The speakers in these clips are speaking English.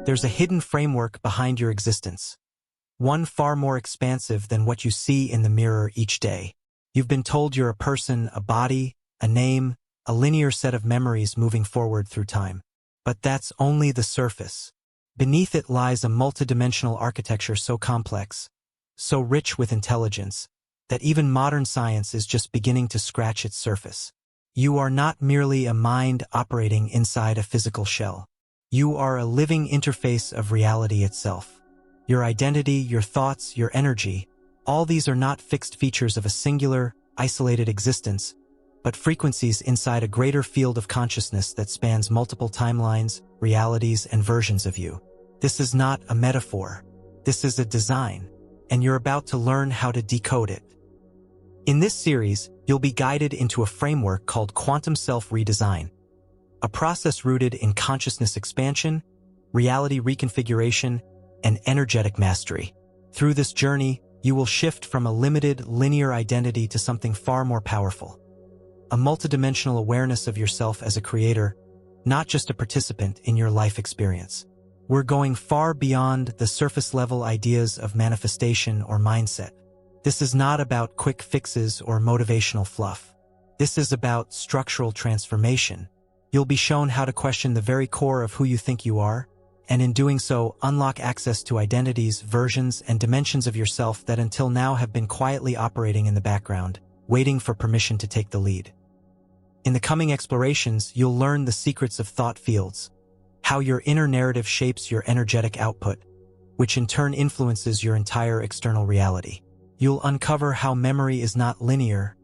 There's a hidden framework behind your existence, one far more expansive than what you see in the mirror each day. You've been told you're a person, a body, a name, a linear set of memories moving forward through time. But that's only the surface. Beneath it lies a multidimensional architecture so complex, so rich with intelligence, that even modern science is just beginning to scratch its surface. You are not merely a mind operating inside a physical shell. You are a living interface of reality itself. Your identity, your thoughts, your energy, all these are not fixed features of a singular, isolated existence, but frequencies inside a greater field of consciousness that spans multiple timelines, realities, and versions of you. This is not a metaphor. This is a design, and you're about to learn how to decode it. In this series, you'll be guided into a framework called Quantum Self Redesign, a process rooted in consciousness expansion, reality reconfiguration, and energetic mastery. Through this journey, you will shift from a limited, linear identity to something far more powerful. A multidimensional awareness of yourself as a creator, not just a participant in your life experience. We're going far beyond the surface-level ideas of manifestation or mindset. This is not about quick fixes or motivational fluff. This is about structural transformation. You'll be shown how to question the very core of who you think you are, and in doing so, unlock access to identities, versions, and dimensions of yourself that until now have been quietly operating in the background, waiting for permission to take the lead. In the coming explorations, you'll learn the secrets of thought fields, how your inner narrative shapes your energetic output, which in turn influences your entire external reality. You'll uncover how memory is not linear,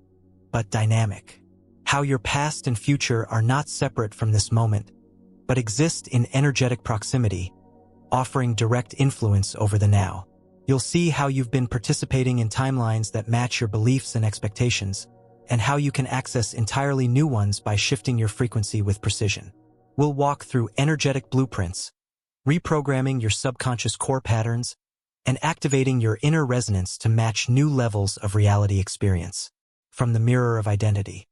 but dynamic. How your past and future are not separate from this moment, but exist in energetic proximity, offering direct influence over the now. You'll see how you've been participating in timelines that match your beliefs and expectations, and how you can access entirely new ones by shifting your frequency with precision. We'll walk through energetic blueprints, reprogramming your subconscious core patterns, and activating your inner resonance to match new levels of reality experience. From the mirror of identity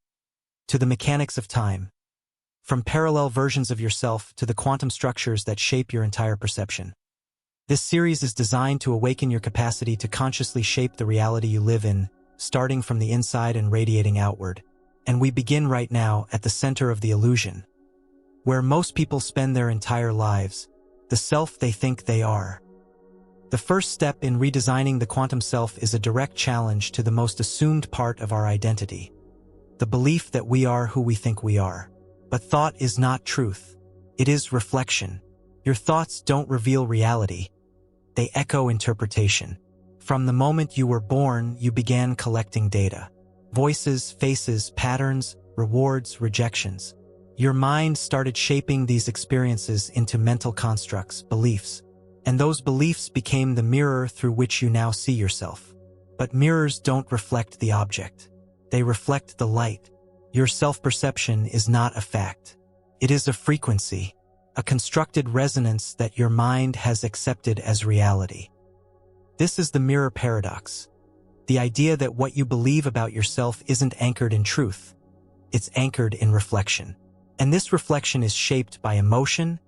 to the mechanics of time, from parallel versions of yourself to the quantum structures that shape your entire perception. This series is designed to awaken your capacity to consciously shape the reality you live in, starting from the inside and radiating outward. And we begin right now at the center of the illusion, where most people spend their entire lives, the self they think they are. The first step in redesigning the quantum self is a direct challenge to the most assumed part of our identity, the belief that we are who we think we are. But thought is not truth. It is reflection. Your thoughts don't reveal reality. They echo interpretation. From the moment you were born, you began collecting data. Voices, faces, patterns, rewards, rejections. Your mind started shaping these experiences into mental constructs, beliefs. And those beliefs became the mirror through which you now see yourself. But mirrors don't reflect the object. They reflect the light. Your self-perception is not a fact. It is a frequency, a constructed resonance that your mind has accepted as reality. This is the mirror paradox. The idea that what you believe about yourself isn't anchored in truth. It's anchored in reflection. And this reflection is shaped by emotion,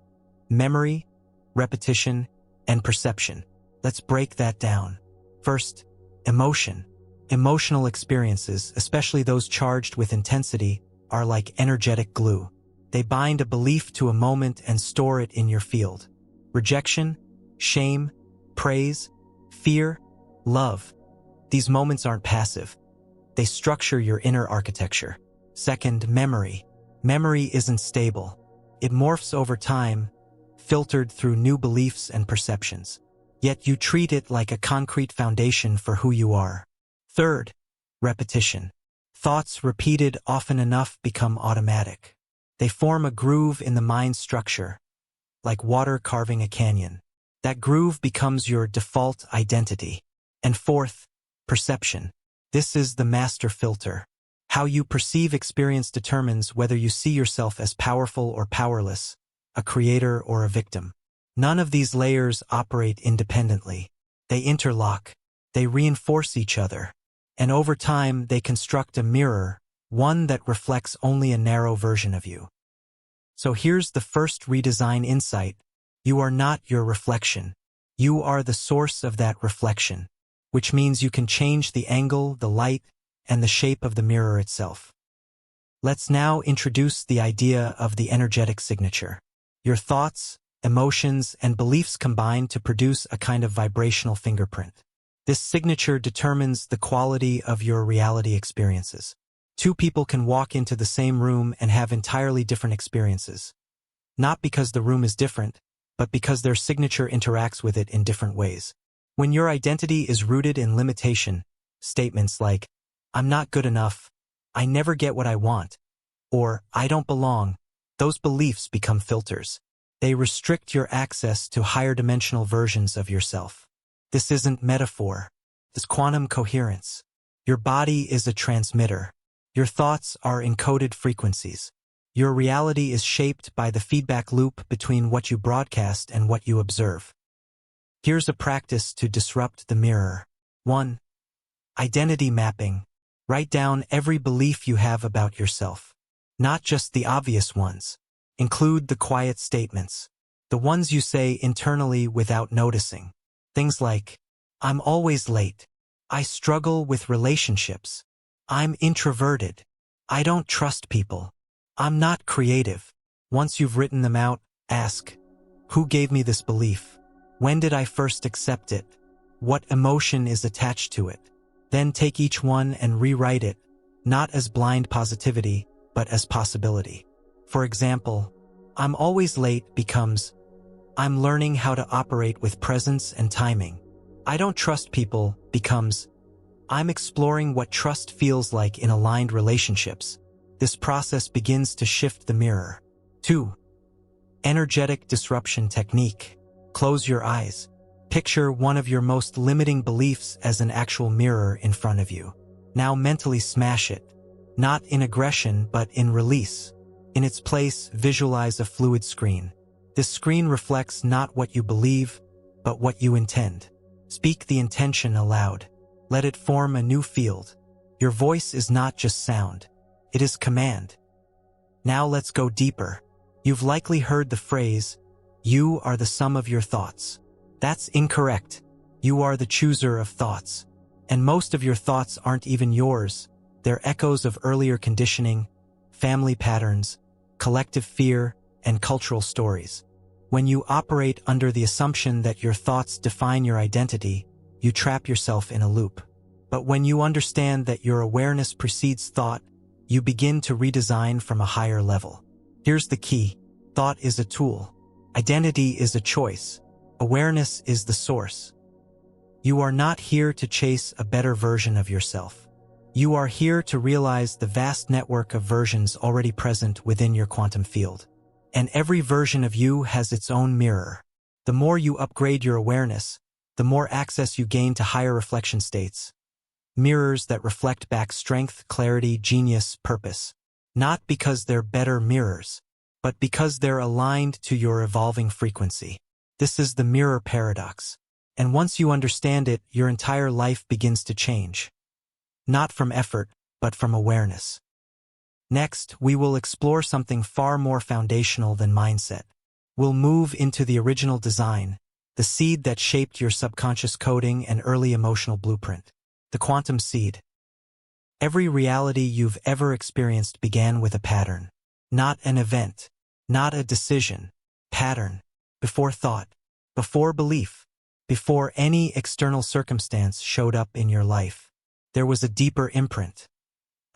memory, repetition, and perception. Let's break that down. First, emotion. Emotional experiences, especially those charged with intensity, are like energetic glue. They bind a belief to a moment and store it in your field. Rejection, shame, praise, fear, love. These moments aren't passive. They structure your inner architecture. Second, memory. Memory isn't stable. It morphs over time, filtered through new beliefs and perceptions. Yet you treat it like a concrete foundation for who you are. Third, repetition. Thoughts repeated often enough become automatic. They form a groove in the mind's structure, like water carving a canyon. That groove becomes your default identity. And fourth, perception. This is the master filter. How you perceive experience determines whether you see yourself as powerful or powerless, a creator or a victim. None of these layers operate independently. They interlock. They reinforce each other. And over time, they construct a mirror, one that reflects only a narrow version of you. So here's the first redesign insight. You are not your reflection. You are the source of that reflection, which means you can change the angle, the light, and the shape of the mirror itself. Let's now introduce the idea of the energetic signature. Your thoughts, emotions, and beliefs combine to produce a kind of vibrational fingerprint. This signature determines the quality of your reality experiences. Two people can walk into the same room and have entirely different experiences. Not because the room is different, but because their signature interacts with it in different ways. When your identity is rooted in limitation, statements like, "I'm not good enough," "I never get what I want," or "I don't belong," those beliefs become filters. They restrict your access to higher dimensional versions of yourself. This isn't metaphor. It's quantum coherence. Your body is a transmitter. Your thoughts are encoded frequencies. Your reality is shaped by the feedback loop between what you broadcast and what you observe. Here's a practice to disrupt the mirror. 1. Identity mapping. Write down every belief you have about yourself. Not just the obvious ones. Include the quiet statements. The ones you say internally without noticing. Things like, "I'm always late," "I struggle with relationships," "I'm introverted," "I don't trust people," "I'm not creative." Once you've written them out, ask, who gave me this belief? When did I first accept it? What emotion is attached to it? Then take each one and rewrite it, not as blind positivity, but as possibility. For example, "I'm always late" becomes, "I'm learning how to operate with presence and timing." "I don't trust people" becomes, "I'm exploring what trust feels like in aligned relationships." This process begins to shift the mirror. 2. Energetic disruption technique. Close your eyes. Picture one of your most limiting beliefs as an actual mirror in front of you. Now mentally smash it. Not in aggression, but in release. In its place, visualize a fluid screen. This screen reflects not what you believe, but what you intend. Speak the intention aloud. Let it form a new field. Your voice is not just sound. It is command. Now let's go deeper. You've likely heard the phrase, "You are the sum of your thoughts." That's incorrect. You are the chooser of thoughts. And most of your thoughts aren't even yours. They're echoes of earlier conditioning, family patterns, collective fear, and cultural stories. When you operate under the assumption that your thoughts define your identity, you trap yourself in a loop. But when you understand that your awareness precedes thought, you begin to redesign from a higher level. Here's the key. Thought is a tool. Identity is a choice. Awareness is the source. You are not here to chase a better version of yourself. You are here to realize the vast network of versions already present within your quantum field. And every version of you has its own mirror. The more you upgrade your awareness, the more access you gain to higher reflection states. Mirrors that reflect back strength, clarity, genius, purpose. Not because they're better mirrors, but because they're aligned to your evolving frequency. This is the mirror paradox. And once you understand it, your entire life begins to change. Not from effort, but from awareness. Next, we will explore something far more foundational than mindset. We'll move into the original design, the seed that shaped your subconscious coding and early emotional blueprint. The quantum seed. Every reality you've ever experienced began with a pattern. Not an event. Not a decision. Pattern. Before thought. Before belief. Before any external circumstance showed up in your life. There was a deeper imprint.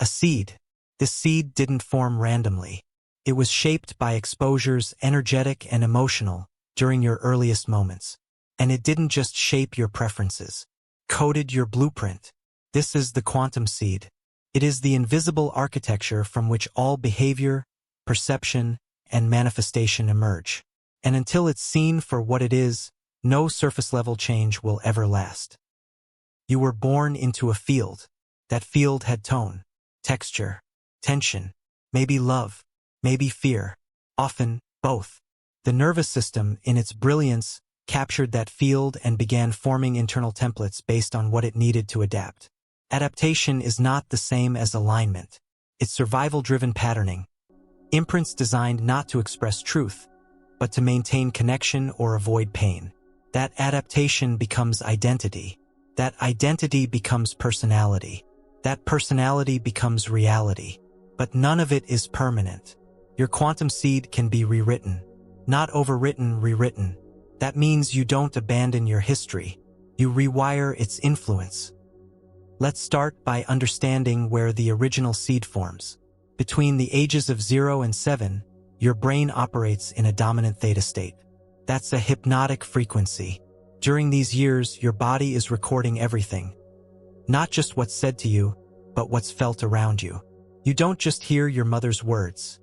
A seed. This seed didn't form randomly. It was shaped by exposures, energetic and emotional, during your earliest moments. And it didn't just shape your preferences. Coded your blueprint. This is the quantum seed. It is the invisible architecture from which all behavior, perception, and manifestation emerge. And until it's seen for what it is, no surface-level change will ever last. You were born into a field. That field had tone, texture, tension, maybe love, maybe fear, often both. The nervous system, in its brilliance, captured that field and began forming internal templates based on what it needed to adapt. Adaptation is not the same as alignment. It's survival-driven patterning. Imprints designed not to express truth, but to maintain connection or avoid pain. That adaptation becomes identity. That identity becomes personality. That personality becomes reality. But none of it is permanent. Your quantum seed can be rewritten. Not overwritten, rewritten. That means you don't abandon your history. You rewire its influence. Let's start by understanding where the original seed forms. Between the ages of 0 and 7, your brain operates in a dominant theta state. That's a hypnotic frequency. During these years, your body is recording everything. Not just what's said to you, but what's felt around you. You don't just hear your mother's words.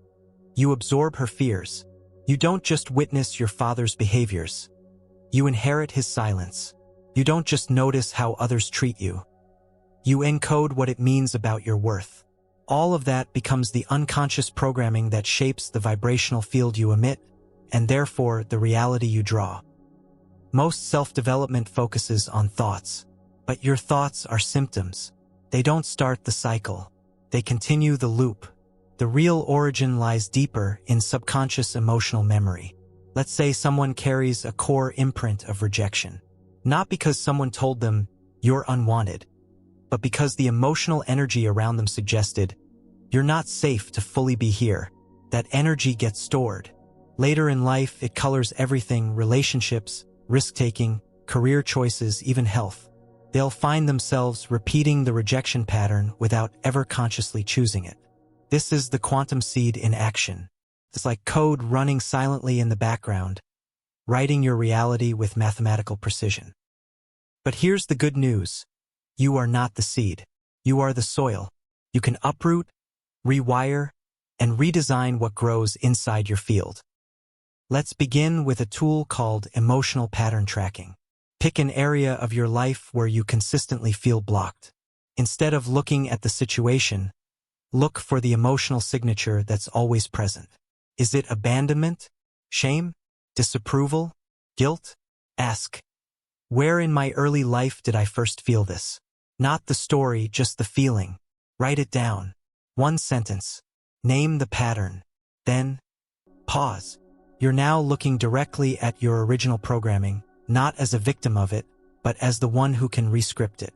You absorb her fears. You don't just witness your father's behaviors. You inherit his silence. You don't just notice how others treat you. You encode what it means about your worth. All of that becomes the unconscious programming that shapes the vibrational field you emit, and therefore the reality you draw. Most self-development focuses on thoughts, but your thoughts are symptoms. They don't start the cycle. They continue the loop. The real origin lies deeper in subconscious emotional memory. Let's say someone carries a core imprint of rejection. Not because someone told them, "You're unwanted," but because the emotional energy around them suggested, "You're not safe to fully be here." That energy gets stored. Later in life, it colors everything: relationships, risk-taking, career choices, even health. They'll find themselves repeating the rejection pattern without ever consciously choosing it. This is the quantum seed in action. It's like code running silently in the background, writing your reality with mathematical precision. But here's the good news. You are not the seed. You are the soil. You can uproot, rewire, and redesign what grows inside your field. Let's begin with a tool called emotional pattern tracking. Pick an area of your life where you consistently feel blocked. Instead of looking at the situation, look for the emotional signature that's always present. Is it abandonment, shame, disapproval, guilt? Ask, where in my early life did I first feel this? Not the story, just the feeling. Write it down. One sentence. Name the pattern. Then, pause. You're now looking directly at your original programming, not as a victim of it, but as the one who can rescript it.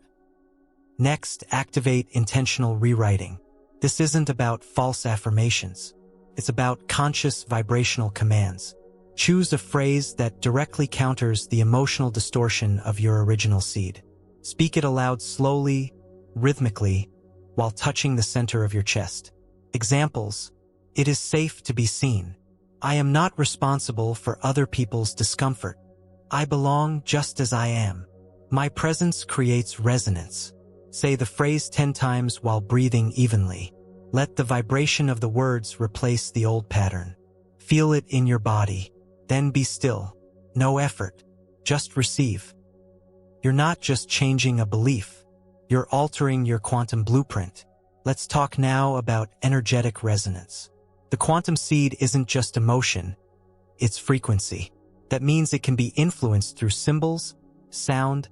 Next, activate intentional rewriting. This isn't about false affirmations. It's about conscious vibrational commands. Choose a phrase that directly counters the emotional distortion of your original seed. Speak it aloud slowly, rhythmically, while touching the center of your chest. Examples: it is safe to be seen. I am not responsible for other people's discomfort. I belong just as I am. My presence creates resonance. Say the phrase 10 times while breathing evenly. Let the vibration of the words replace the old pattern. Feel it in your body. Then be still. No effort. Just receive. You're not just changing a belief. You're altering your quantum blueprint. Let's talk now about energetic resonance. The quantum seed isn't just emotion, it's frequency. That means it can be influenced through symbols, sound,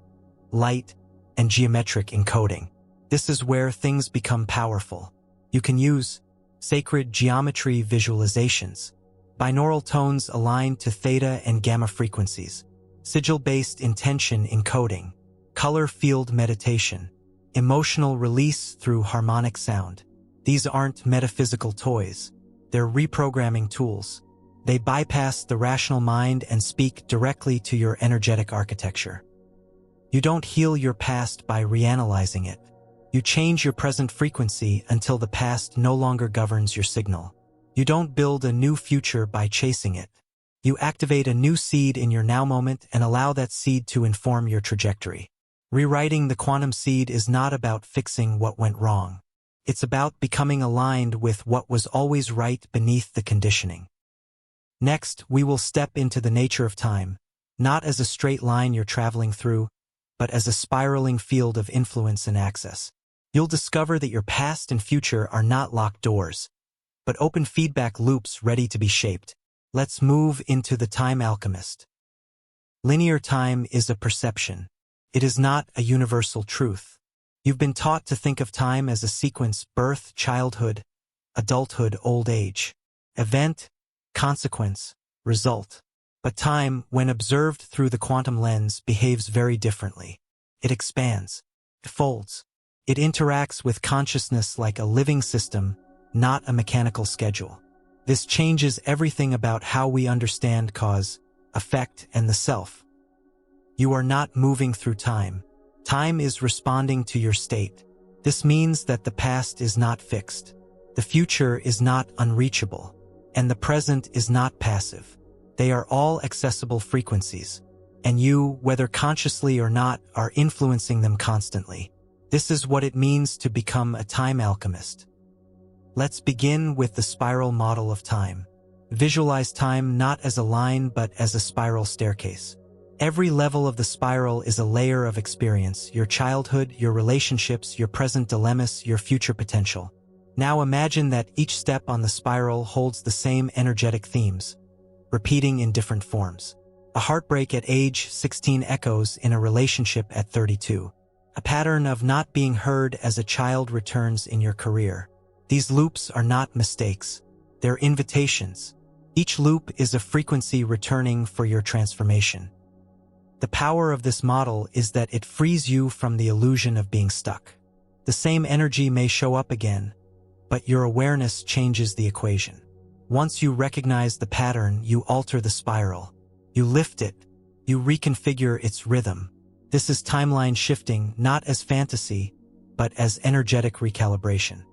light, and geometric encoding. This is where things become powerful. You can use sacred geometry visualizations, binaural tones aligned to theta and gamma frequencies, sigil-based intention encoding, color field meditation, emotional release through harmonic sound. These aren't metaphysical toys. They're reprogramming tools. They bypass the rational mind and speak directly to your energetic architecture. You don't heal your past by reanalyzing it. You change your present frequency until the past no longer governs your signal. You don't build a new future by chasing it. You activate a new seed in your now moment and allow that seed to inform your trajectory. Rewriting the quantum seed is not about fixing what went wrong. It's about becoming aligned with what was always right beneath the conditioning. Next, we will step into the nature of time, not as a straight line you're traveling through, but as a spiraling field of influence and access. You'll discover that your past and future are not locked doors, but open feedback loops ready to be shaped. Let's move into the time alchemist. Linear time is a perception. It is not a universal truth. You've been taught to think of time as a sequence: birth, childhood, adulthood, old age. Event, consequence, result. But time, when observed through the quantum lens, behaves very differently. It expands. It folds. It interacts with consciousness like a living system, not a mechanical schedule. This changes everything about how we understand cause, effect, and the self. You are not moving through time. Time is responding to your state. This means that the past is not fixed. The future is not unreachable. And the present is not passive. They are all accessible frequencies. And you, whether consciously or not, are influencing them constantly. This is what it means to become a time alchemist. Let's begin with the spiral model of time. Visualize time not as a line but as a spiral staircase. Every level of the spiral is a layer of experience, your childhood, your relationships, your present dilemmas, your future potential. Now imagine that each step on the spiral holds the same energetic themes, repeating in different forms. A heartbreak at age 16 echoes in a relationship at 32. A pattern of not being heard as a child returns in your career. These loops are not mistakes. They're invitations. Each loop is a frequency returning for your transformation. The power of this model is that it frees you from the illusion of being stuck. The same energy may show up again, but your awareness changes the equation. Once you recognize the pattern, you alter the spiral. You lift it. You reconfigure its rhythm. This is timeline shifting, not as fantasy, but as energetic recalibration.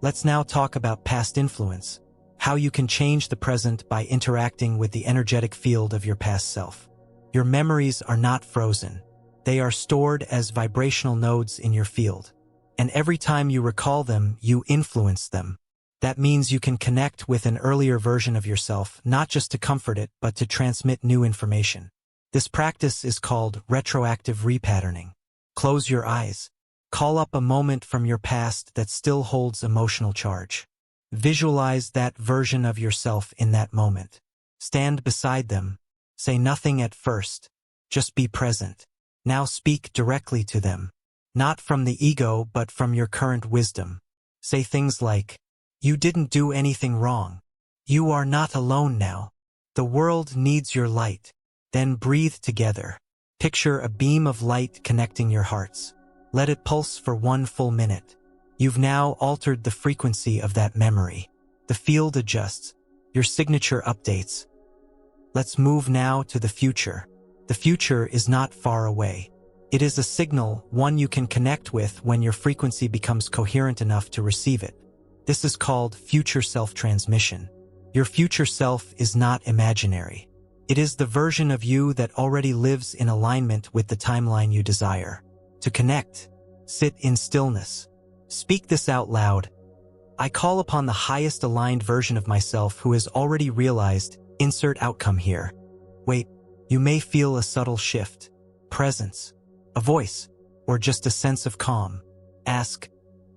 Let's now talk about past influence, how you can change the present by interacting with the energetic field of your past self. Your memories are not frozen. They are stored as vibrational nodes in your field. And every time you recall them, you influence them. That means you can connect with an earlier version of yourself, not just to comfort it, but to transmit new information. This practice is called retroactive repatterning. Close your eyes. Call up a moment from your past that still holds emotional charge. Visualize that version of yourself in that moment. Stand beside them. Say nothing at first. Just be present. Now speak directly to them. Not from the ego, but from your current wisdom. Say things like, "You didn't do anything wrong. You are not alone now. The world needs your light." Then breathe together. Picture a beam of light connecting your hearts. Let it pulse for 1 full minute. You've now altered the frequency of that memory. The field adjusts. Your signature updates. Let's move now to the future. The future is not far away. It is a signal, one you can connect with when your frequency becomes coherent enough to receive it. This is called future self-transmission. Your future self is not imaginary. It is the version of you that already lives in alignment with the timeline you desire. To connect, sit in stillness. Speak this out loud. I call upon the highest aligned version of myself who has already realized, insert outcome here. Wait, you may feel a subtle shift, presence, a voice, or just a sense of calm. Ask,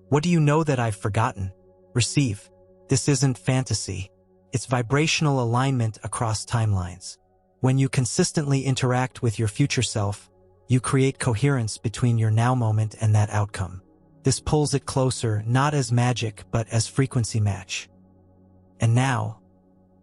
what do you know that I've forgotten? Receive. This isn't fantasy. It's vibrational alignment across timelines. When you consistently interact with your future self, you create coherence between your now moment and that outcome. This pulls it closer, not as magic, but as frequency match. And now,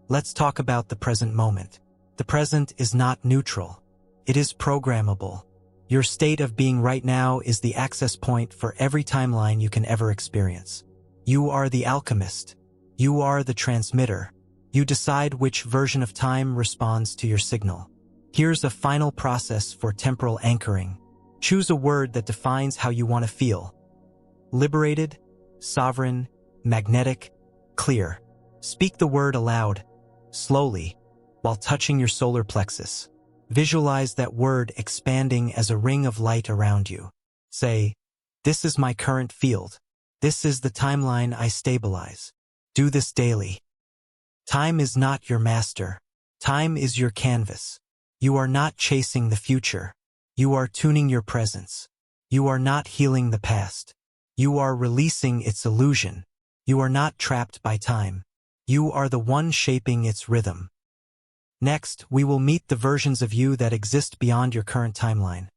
let's talk about the present moment. The present is not neutral. It is programmable. Your state of being right now is the access point for every timeline you can ever experience. You are the alchemist. You are the transmitter. You decide which version of time responds to your signal. Here's a final process for temporal anchoring. Choose a word that defines how you want to feel. Liberated, sovereign, magnetic, clear. Speak the word aloud, slowly, while touching your solar plexus. Visualize that word expanding as a ring of light around you. Say, "This is my current field. This is the timeline I stabilize." Do this daily. Time is not your master. Time is your canvas. You are not chasing the future. You are tuning your presence. You are not healing the past. You are releasing its illusion. You are not trapped by time. You are the one shaping its rhythm. Next, we will meet the versions of you that exist beyond your current timeline.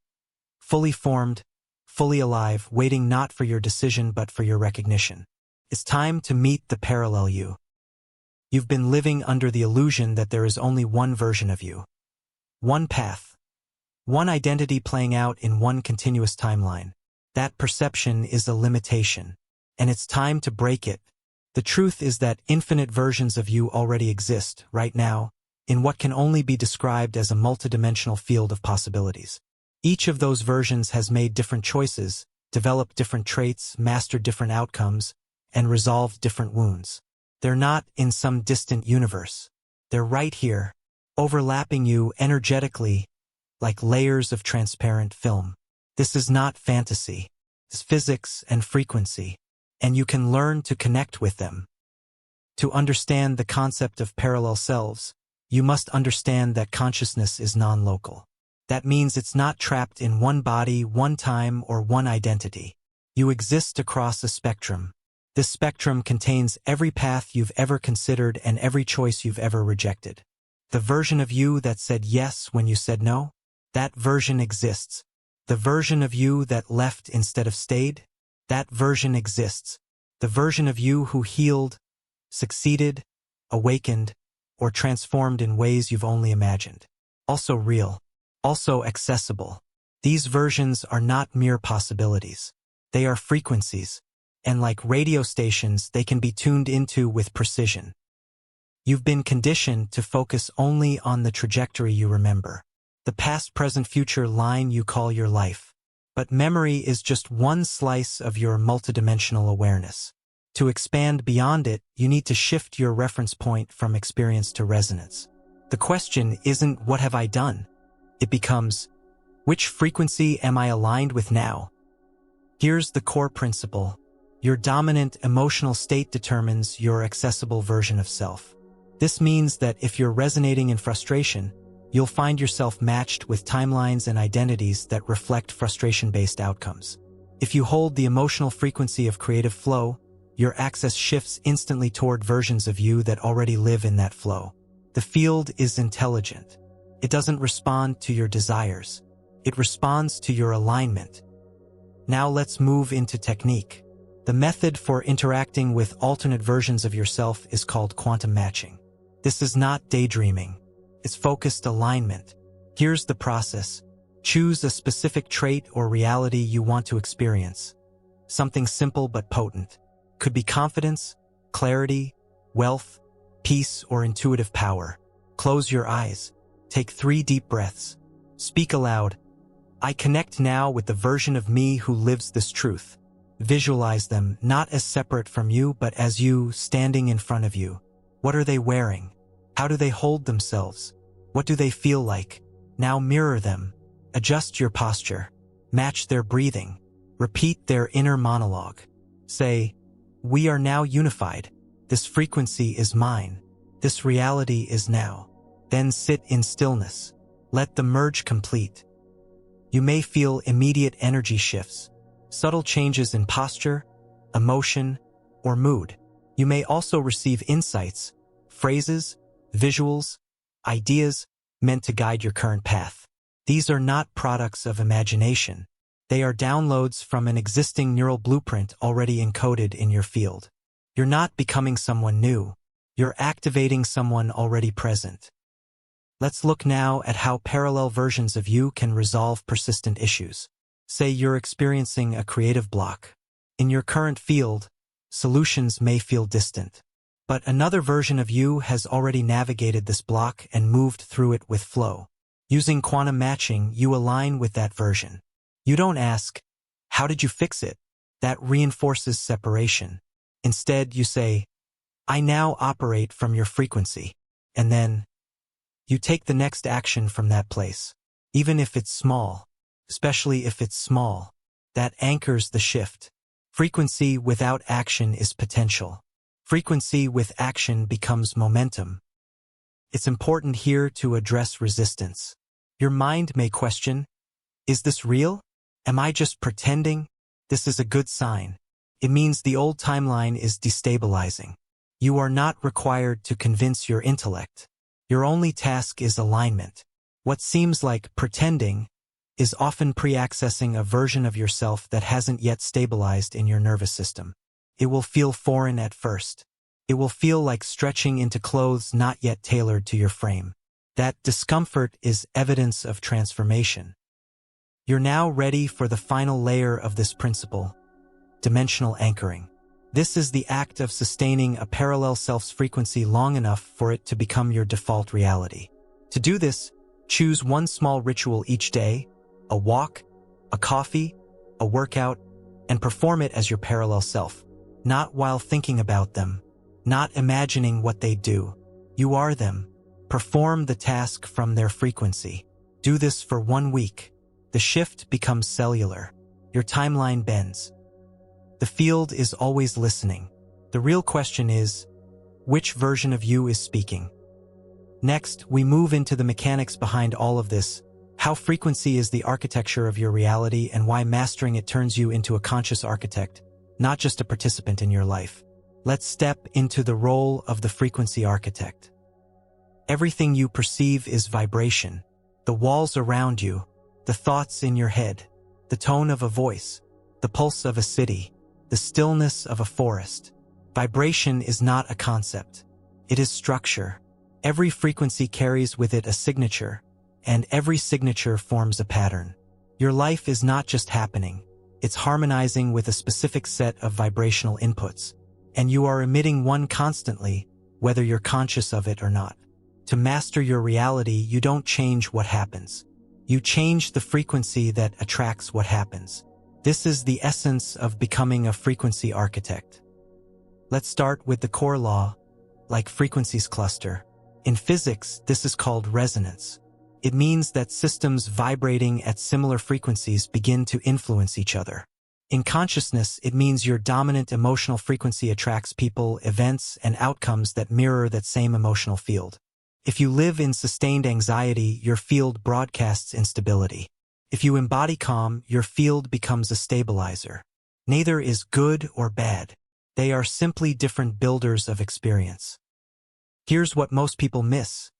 Fully formed, fully alive, waiting not for your decision but for your recognition. It's time to meet the parallel you. You've been living under the illusion that there is only one version of you. One path. One identity playing out in one continuous timeline. That perception is a limitation, and it's time to break it. The truth is that infinite versions of you already exist, right now, in what can only be described as a multidimensional field of possibilities. Each of those versions has made different choices, developed different traits, mastered different outcomes, and resolved different wounds. They're not in some distant universe. They're right here, overlapping you energetically, like layers of transparent film. This is not fantasy. It's physics and frequency, and you can learn to connect with them. To understand the concept of parallel selves, you must understand that consciousness is non-local. That means it's not trapped in one body, one time, or one identity. You exist across a spectrum. This spectrum contains every path you've ever considered and every choice you've ever rejected. The version of you that said yes when you said no, that version exists. The version of you that left instead of stayed, that version exists. The version of you who healed, succeeded, awakened, or transformed in ways you've only imagined. Also real. Also accessible. These versions are not mere possibilities. They are frequencies, and like radio stations, they can be tuned into with precision. You've been conditioned to focus only on the trajectory you remember, the past, present, future line you call your life. But memory is just one slice of your multidimensional awareness. To expand beyond it, you need to shift your reference point from experience to resonance. The question isn't, what have I done? It becomes, which frequency am I aligned with now? Here's the core principle. Your dominant emotional state determines your accessible version of self. This means that if you're resonating in frustration, you'll find yourself matched with timelines and identities that reflect frustration-based outcomes. If you hold the emotional frequency of creative flow, your access shifts instantly toward versions of you that already live in that flow. The field is intelligent. It doesn't respond to your desires. It responds to your alignment. Now let's move into technique. The method for interacting with alternate versions of yourself is called quantum matching. This is not daydreaming. It's focused alignment. Here's the process. Choose a specific trait or reality you want to experience. Something simple but potent. Could be confidence, clarity, wealth, peace, or intuitive power. Close your eyes. Take 3 deep breaths. Speak aloud. I connect now with the version of me who lives this truth. Visualize them, not as separate from you, but as you, standing in front of you. What are they wearing? How do they hold themselves? What do they feel like? Now mirror them. Adjust your posture. Match their breathing. Repeat their inner monologue. Say, we are now unified. This frequency is mine. This reality is now. Then sit in stillness. Let the merge complete. You may feel immediate energy shifts, subtle changes in posture, emotion, or mood. You may also receive insights, phrases, visuals, ideas meant to guide your current path. These are not products of imagination. They are downloads from an existing neural blueprint already encoded in your field. You're not becoming someone new. You're activating someone already present. Let's look now at how parallel versions of you can resolve persistent issues. Say you're experiencing a creative block. In your current field, solutions may feel distant. But another version of you has already navigated this block and moved through it with flow. Using quantum matching, you align with that version. You don't ask, how did you fix it? That reinforces separation. Instead, you say, I now operate from your frequency. And then, you take the next action from that place. Even if it's small, especially if it's small, that anchors the shift. Frequency without action is potential. Frequency with action becomes momentum. It's important here to address resistance. Your mind may question, is this real? Am I just pretending? This is a good sign. It means the old timeline is destabilizing. You are not required to convince your intellect. Your only task is alignment. What seems like pretending is often pre-accessing a version of yourself that hasn't yet stabilized in your nervous system. It will feel foreign at first. It will feel like stretching into clothes not yet tailored to your frame. That discomfort is evidence of transformation. You're now ready for the final layer of this principle, dimensional anchoring. This is the act of sustaining a parallel self's frequency long enough for it to become your default reality. To do this, choose one small ritual each day, a walk, a coffee, a workout, and perform it as your parallel self. Not while thinking about them, not imagining what they do. You are them. Perform the task from their frequency. Do this for 1 week. The shift becomes cellular. Your timeline bends. The field is always listening. The real question is, which version of you is speaking? Next, we move into the mechanics behind all of this, how frequency is the architecture of your reality and why mastering it turns you into a conscious architect, not just a participant in your life. Let's step into the role of the frequency architect. Everything you perceive is vibration. The walls around you, the thoughts in your head, the tone of a voice, the pulse of a city, the stillness of a forest. Vibration is not a concept. It is structure. Every frequency carries with it a signature, and every signature forms a pattern. Your life is not just happening. It's harmonizing with a specific set of vibrational inputs, and you are emitting one constantly, whether you're conscious of it or not. To master your reality, you don't change what happens. You change the frequency that attracts what happens. This is the essence of becoming a frequency architect. Let's start with the core law, like frequencies cluster. In physics, this is called resonance. It means that systems vibrating at similar frequencies begin to influence each other. In consciousness, it means your dominant emotional frequency attracts people, events, and outcomes that mirror that same emotional field. If you live in sustained anxiety, your field broadcasts instability. If you embody calm, your field becomes a stabilizer. Neither is good or bad. They are simply different builders of experience. Here's what most people miss.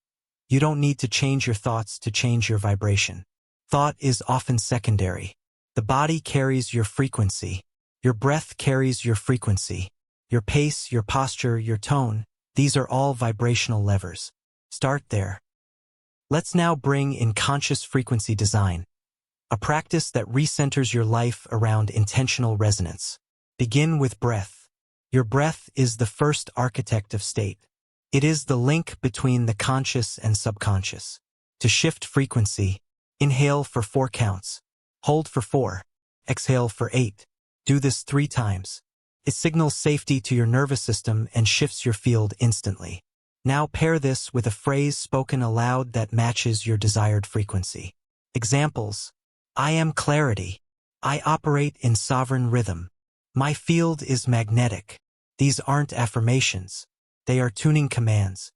You don't need to change your thoughts to change your vibration. Thought is often secondary. The body carries your frequency. Your breath carries your frequency. Your pace, your posture, your tone, these are all vibrational levers. Start there. Let's now bring in conscious frequency design, a practice that recenters your life around intentional resonance. Begin with breath. Your breath is the first architect of state. It is the link between the conscious and subconscious. To shift frequency, inhale for 4 counts, hold for 4, exhale for 8. Do this 3 times. It signals safety to your nervous system and shifts your field instantly. Now pair this with a phrase spoken aloud that matches your desired frequency. Examples: I am clarity. I operate in sovereign rhythm. My field is magnetic. These aren't affirmations. They are tuning commands.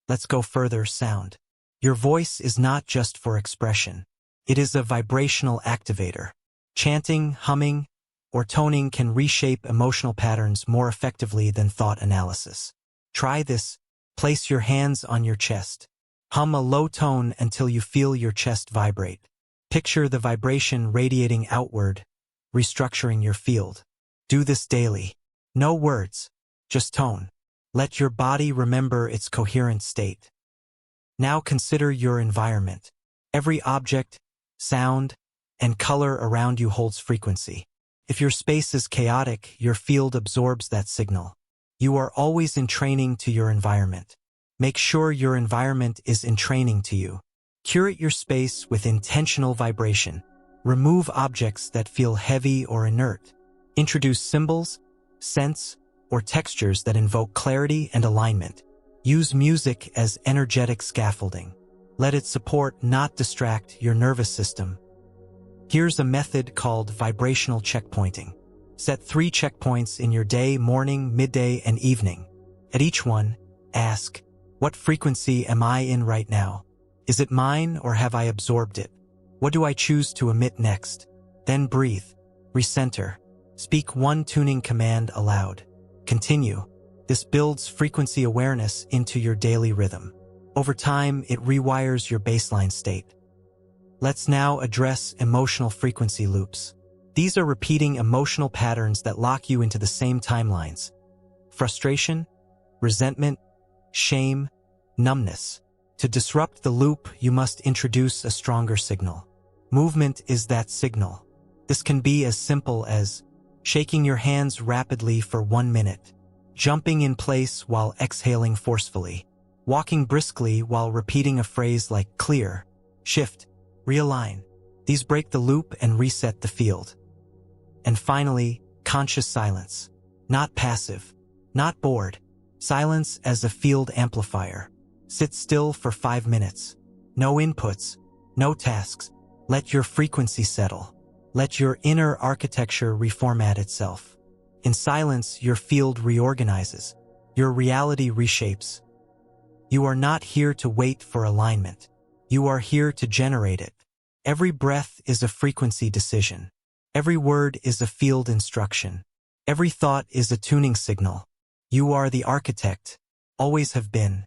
Let's go further. Sound. Your voice is not just for expression. It is a vibrational activator. Chanting, humming, or toning can reshape emotional patterns more effectively than thought analysis. Try this. Place your hands on your chest. Hum a low tone until you feel your chest vibrate. Picture the vibration radiating outward, restructuring your field. Do this daily. No words, just tone. Let your body remember its coherent state. Now consider your environment. Every object, sound, and color around you holds frequency. If your space is chaotic, your field absorbs that signal. You are always in training to your environment. Make sure your environment is in training to you. Curate your space with intentional vibration. Remove objects that feel heavy or inert. Introduce symbols, scents, or textures that invoke clarity and alignment. Use music as energetic scaffolding. Let it support, not distract, your nervous system. Here's a method called vibrational checkpointing. Set 3 checkpoints in your day: morning, midday, and evening. At each one, ask, what frequency am I in right now? Is it mine or have I absorbed it? What do I choose to emit next? Then breathe. Recenter. Speak one tuning command aloud. Continue. This builds frequency awareness into your daily rhythm. Over time, it rewires your baseline state. Let's now address emotional frequency loops. These are repeating emotional patterns that lock you into the same timelines. Frustration, resentment, shame, numbness. To disrupt the loop, you must introduce a stronger signal. Movement is that signal. This can be as simple as shaking your hands rapidly for 1 minute, jumping in place while exhaling forcefully, walking briskly while repeating a phrase like clear, shift, realign. These break the loop and reset the field. And finally, conscious silence. Not passive, not bored. Silence as a field amplifier. Sit still for 5 minutes. No inputs, no tasks. Let your frequency settle. Let your inner architecture reformat itself. In silence, your field reorganizes. Your reality reshapes. You are not here to wait for alignment. You are here to generate it. Every breath is a frequency decision. Every word is a field instruction. Every thought is a tuning signal. You are the architect, always have been.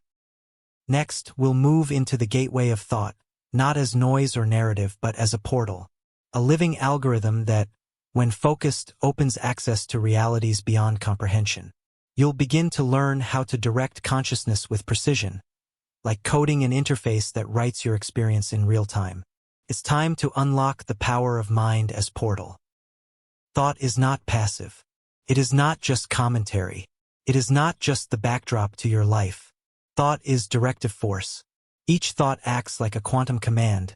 Next, we'll move into the gateway of thought, not as noise or narrative, but as a portal. A living algorithm that, when focused, opens access to realities beyond comprehension. You'll begin to learn how to direct consciousness with precision, like coding an interface that writes your experience in real time. It's time to unlock the power of mind as portal. Thought is not passive. It is not just commentary. It is not just the backdrop to your life. Thought is directive force. Each thought acts like a quantum command,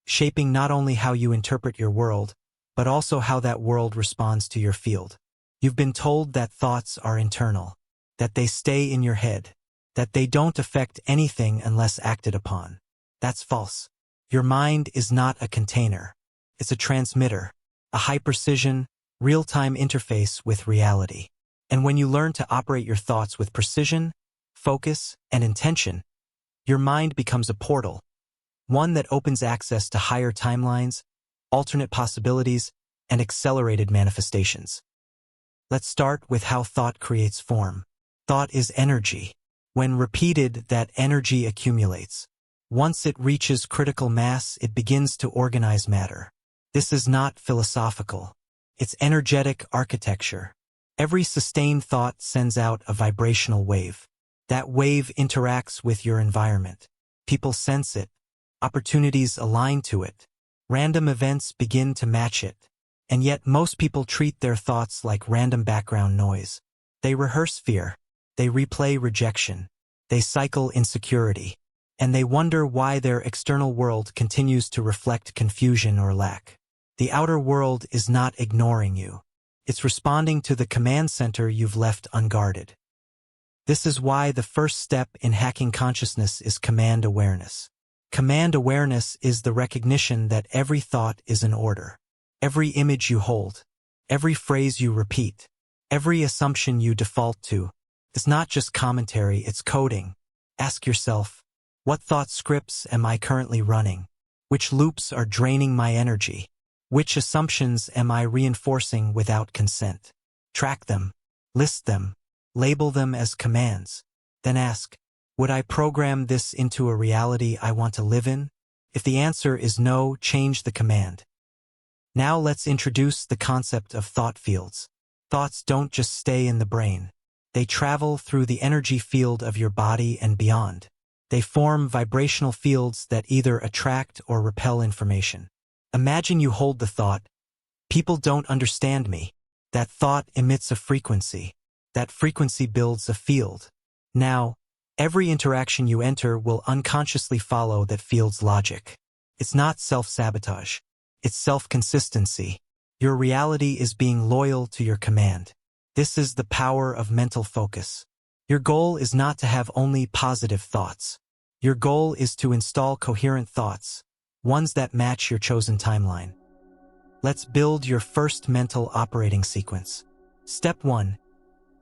shaping not only how you interpret your world, but also how that world responds to your field. You've been told that thoughts are internal, that they stay in your head, that they don't affect anything unless acted upon. That's false. Your mind is not a container. It's a transmitter, a high-precision, real-time interface with reality. And when you learn to operate your thoughts with precision, focus, and intention, your mind becomes a portal, one that opens access to higher timelines, alternate possibilities, and accelerated manifestations. Let's start with how thought creates form. Thought is energy. When repeated, that energy accumulates. Once it reaches critical mass, it begins to organize matter. This is not philosophical. It's energetic architecture. Every sustained thought sends out a vibrational wave. That wave interacts with your environment. People sense it. Opportunities align to it. Random events begin to match it. And yet most people treat their thoughts like random background noise. They rehearse fear. They replay rejection. They cycle insecurity. And they wonder why their external world continues to reflect confusion or lack. The outer world is not ignoring you. It's responding to the command center you've left unguarded. This is why the first step in hacking consciousness is command awareness. Command awareness is the recognition that every thought is an order. Every image you hold, every phrase you repeat, every assumption you default to, is not just commentary, it's coding. Ask yourself, what thought scripts am I currently running? Which loops are draining my energy? Which assumptions am I reinforcing without consent? Track them, list them, label them as commands. Then ask, would I program this into a reality I want to live in? If the answer is no, change the command. Now let's introduce the concept of thought fields. Thoughts don't just stay in the brain. They travel through the energy field of your body and beyond. They form vibrational fields that either attract or repel information. Imagine you hold the thought, people don't understand me. That thought emits a frequency. That frequency builds a field. Now, every interaction you enter will unconsciously follow that field's logic. It's not self-sabotage. It's self-consistency. Your reality is being loyal to your command. This is the power of mental focus. Your goal is not to have only positive thoughts. Your goal is to install coherent thoughts, ones that match your chosen timeline. Let's build your first mental operating sequence. Step 1.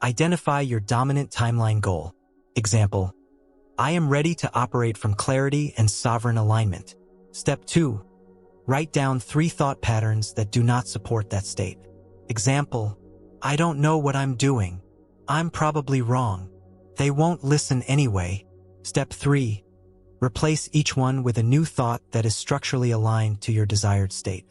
Identify your dominant timeline goal. Example, I am ready to operate from clarity and sovereign alignment. Step 2. Write down 3 thought patterns that do not support that state. Example, I don't know what I'm doing. I'm probably wrong. They won't listen anyway. Step 3. Replace each one with a new thought that is structurally aligned to your desired state.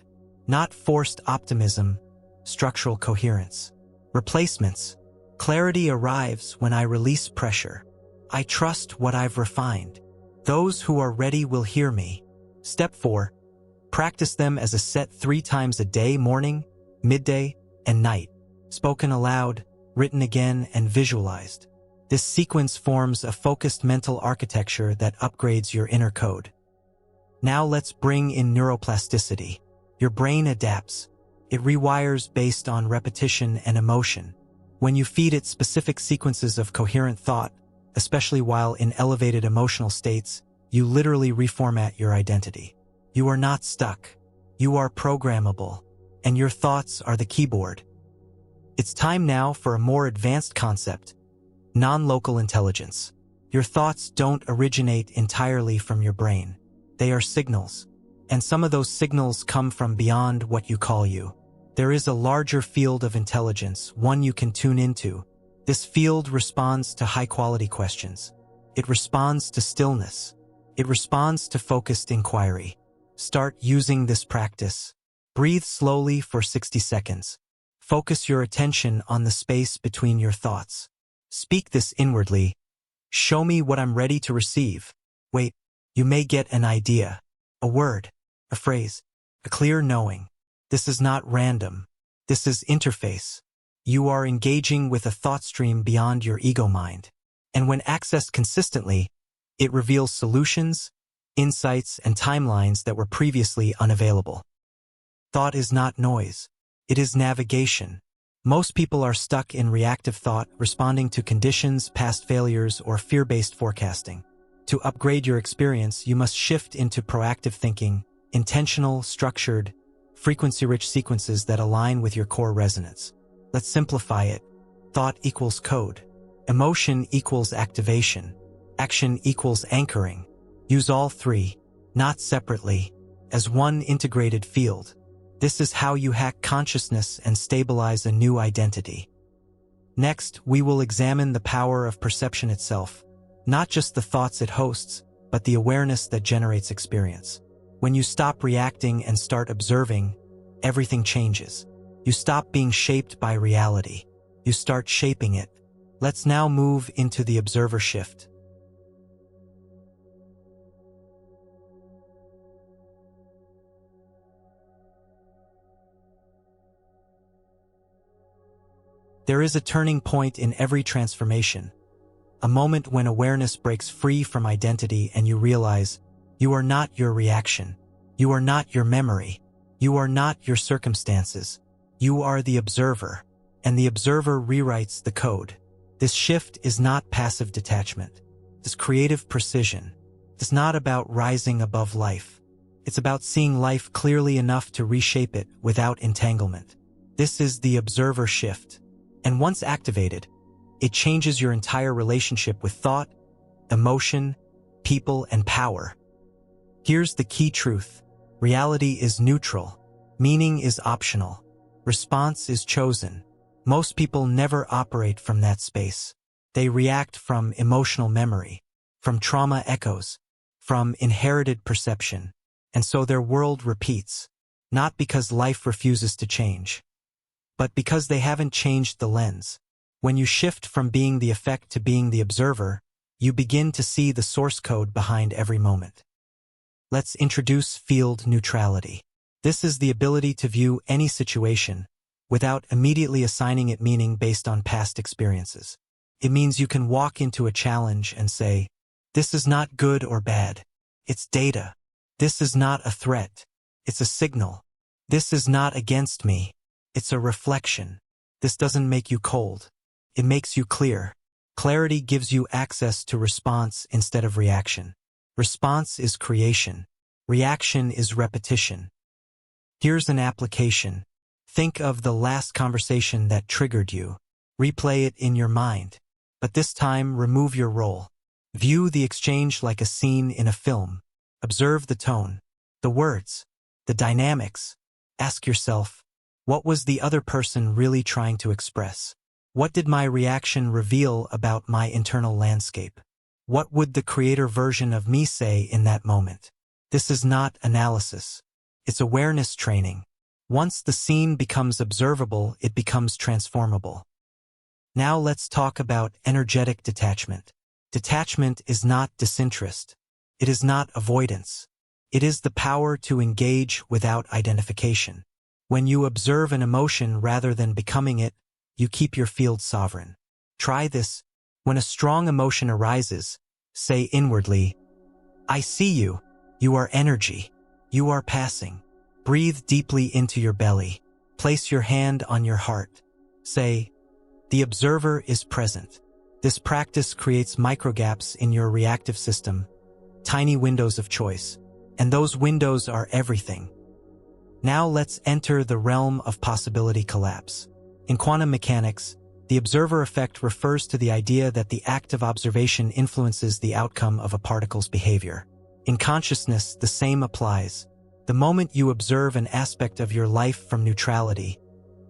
Not forced optimism, structural coherence. Replacements. Clarity arrives when I release pressure. I trust what I've refined. Those who are ready will hear me. Step 4. Practice them as a set 3 times a day: morning, midday, and night. Spoken aloud, written again, and visualized. This sequence forms a focused mental architecture that upgrades your inner code. Now let's bring in neuroplasticity. Your brain adapts. It rewires based on repetition and emotion. When you feed it specific sequences of coherent thought, especially while in elevated emotional states, you literally reformat your identity. You are not stuck. You are programmable, and your thoughts are the keyboard. It's time now for a more advanced concept: non-local intelligence. Your thoughts don't originate entirely from your brain. They are signals, and some of those signals come from beyond what you call you. There is a larger field of intelligence, one you can tune into. This field responds to high-quality questions. It responds to stillness. It responds to focused inquiry. Start using this practice. Breathe slowly for 60 seconds. Focus your attention on the space between your thoughts. Speak this inwardly. Show me what I'm ready to receive. Wait, you may get an idea, a word, a phrase, a clear knowing. This is not random. This is interface. You are engaging with a thought stream beyond your ego mind. And when accessed consistently, it reveals solutions, insights, and timelines that were previously unavailable. Thought is not noise. It is navigation. Most people are stuck in reactive thought, responding to conditions, past failures, or fear-based forecasting. To upgrade your experience, you must shift into proactive thinking, intentional, structured, frequency-rich sequences that align with your core resonance. Let's simplify it. Thought equals code. Emotion equals activation. Action equals anchoring. Use all 3, not separately, as one integrated field. This is how you hack consciousness and stabilize a new identity. Next, we will examine the power of perception itself, not just the thoughts it hosts, but the awareness that generates experience. When you stop reacting and start observing, everything changes. You stop being shaped by reality. You start shaping it. Let's now move into the observer shift. There is a turning point in every transformation, a moment when awareness breaks free from identity and you realize you are not your reaction. You are not your memory. You are not your circumstances. You are the observer, and the observer rewrites the code. This shift is not passive detachment. It's creative precision. It's not about rising above life. It's about seeing life clearly enough to reshape it without entanglement. This is the observer shift. And once activated, it changes your entire relationship with thought, emotion, people, and power. Here's the key truth. Reality is neutral. Meaning is optional. Response is chosen. Most people never operate from that space. They react from emotional memory, from trauma echoes, from inherited perception. And so their world repeats, not because life refuses to change, but because they haven't changed the lens. When you shift from being the effect to being the observer, you begin to see the source code behind every moment. Let's introduce field neutrality. This is the ability to view any situation without immediately assigning it meaning based on past experiences. It means you can walk into a challenge and say, this is not good or bad. It's data. This is not a threat. It's a signal. This is not against me. It's a reflection. This doesn't make you cold. It makes you clear. Clarity gives you access to response instead of reaction. Response is creation. Reaction is repetition. Here's an application. Think of the last conversation that triggered you. Replay it in your mind. But this time, remove your role. View the exchange like a scene in a film. Observe the tone, the words, the dynamics. Ask yourself, what was the other person really trying to express? What did my reaction reveal about my internal landscape? What would the creator version of me say in that moment? This is not analysis. It's awareness training. Once the scene becomes observable, it becomes transformable. Now let's talk about energetic detachment. Detachment is not disinterest. It is not avoidance. It is the power to engage without identification. When you observe an emotion rather than becoming it, you keep your field sovereign. Try this. When a strong emotion arises, say inwardly, "I see you. You are energy. You are passing." Breathe deeply into your belly. Place your hand on your heart. Say, "The observer is present." This practice creates microgaps in your reactive system, tiny windows of choice, and those windows are everything. Now let's enter the realm of possibility collapse. In quantum mechanics, the observer effect refers to the idea that the act of observation influences the outcome of a particle's behavior. In consciousness, the same applies. The moment you observe an aspect of your life from neutrality,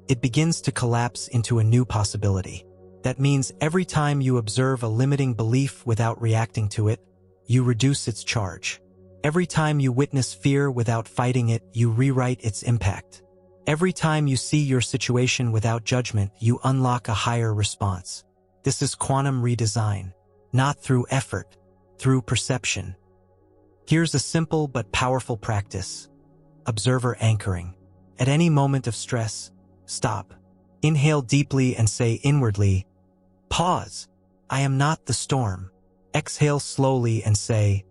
it begins to collapse into a new possibility. That means every time you observe a limiting belief without reacting to it, you reduce its charge. Every time you witness fear without fighting it, you rewrite its impact. Every time you see your situation without judgment, you unlock a higher response. This is quantum redesign, not through effort, through perception. Here's a simple but powerful practice. Observer anchoring. At any moment of stress, stop. Inhale deeply and say inwardly, "Pause. I am not the storm." Exhale slowly and say,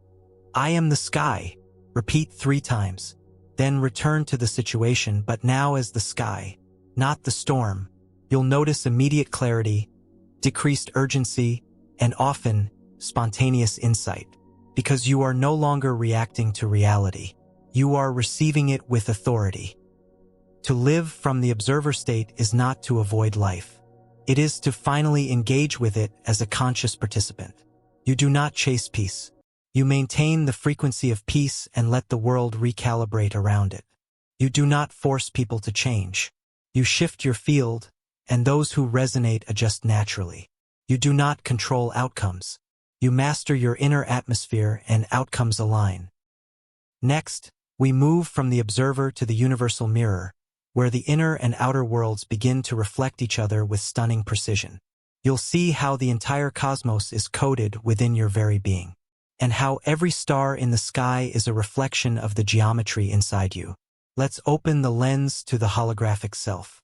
"I am the sky." Repeat 3 times. Then return to the situation, but now as the sky, not the storm. You'll notice immediate clarity, decreased urgency, and often spontaneous insight. Because you are no longer reacting to reality. You are receiving it with authority. To live from the observer state is not to avoid life. It is to finally engage with it as a conscious participant. You do not chase peace. You maintain the frequency of peace and let the world recalibrate around it. You do not force people to change. You shift your field, and those who resonate adjust naturally. You do not control outcomes. You master your inner atmosphere and outcomes align. Next, we move from the observer to the universal mirror, where the inner and outer worlds begin to reflect each other with stunning precision. You'll see how the entire cosmos is coded within your very being, and how every star in the sky is a reflection of the geometry inside you. Let's open the lens to the holographic self.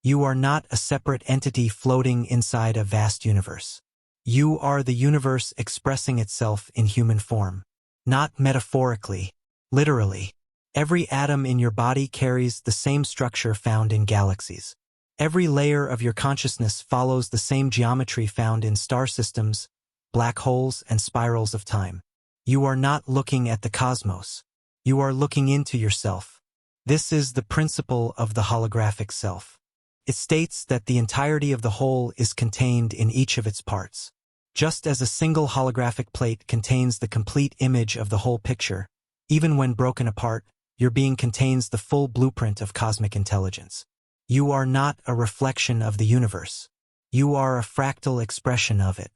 You are not a separate entity floating inside a vast universe. You are the universe expressing itself in human form. Not metaphorically, literally. Every atom in your body carries the same structure found in galaxies. Every layer of your consciousness follows the same geometry found in star systems, black holes, and spirals of time. You are not looking at the cosmos. You are looking into yourself. This is the principle of the holographic self. It states that the entirety of the whole is contained in each of its parts. Just as a single holographic plate contains the complete image of the whole picture, even when broken apart, your being contains the full blueprint of cosmic intelligence. You are not a reflection of the universe. You are a fractal expression of it.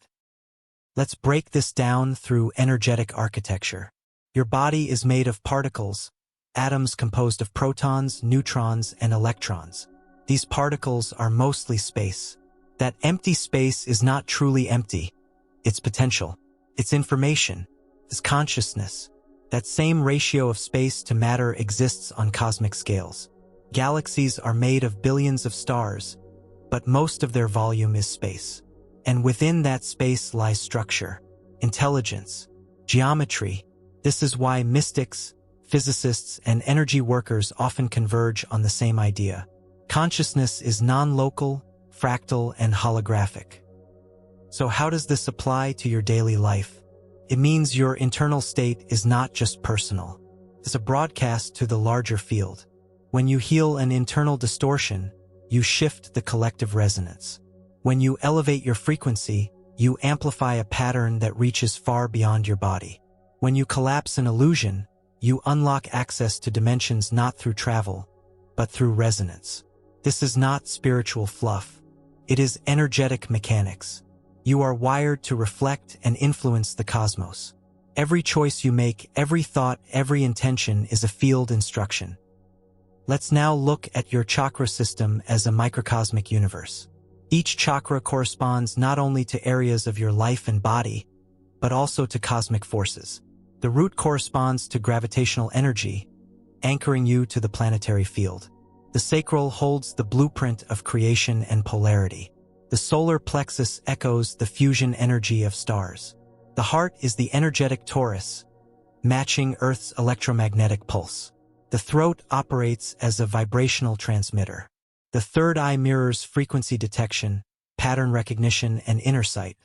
Let's break this down through energetic architecture. Your body is made of particles, atoms composed of protons, neutrons, and electrons. These particles are mostly space. That empty space is not truly empty. It's potential. It's information. It's consciousness. That same ratio of space to matter exists on cosmic scales. Galaxies are made of billions of stars, but most of their volume is space. And within that space lies structure, intelligence, geometry. This is why mystics, physicists, and energy workers often converge on the same idea. Consciousness is non-local, fractal, and holographic. So how does this apply to your daily life? It means your internal state is not just personal. It's a broadcast to the larger field. When you heal an internal distortion, you shift the collective resonance. When you elevate your frequency, you amplify a pattern that reaches far beyond your body. When you collapse an illusion, you unlock access to dimensions not through travel, but through resonance. This is not spiritual fluff. It is energetic mechanics. You are wired to reflect and influence the cosmos. Every choice you make, every thought, every intention is a field instruction. Let's now look at your chakra system as a microcosmic universe. Each chakra corresponds not only to areas of your life and body, but also to cosmic forces. The root corresponds to gravitational energy, anchoring you to the planetary field. The sacral holds the blueprint of creation and polarity. The solar plexus echoes the fusion energy of stars. The heart is the energetic torus, matching Earth's electromagnetic pulse. The throat operates as a vibrational transmitter. The third eye mirrors frequency detection, pattern recognition, and inner sight.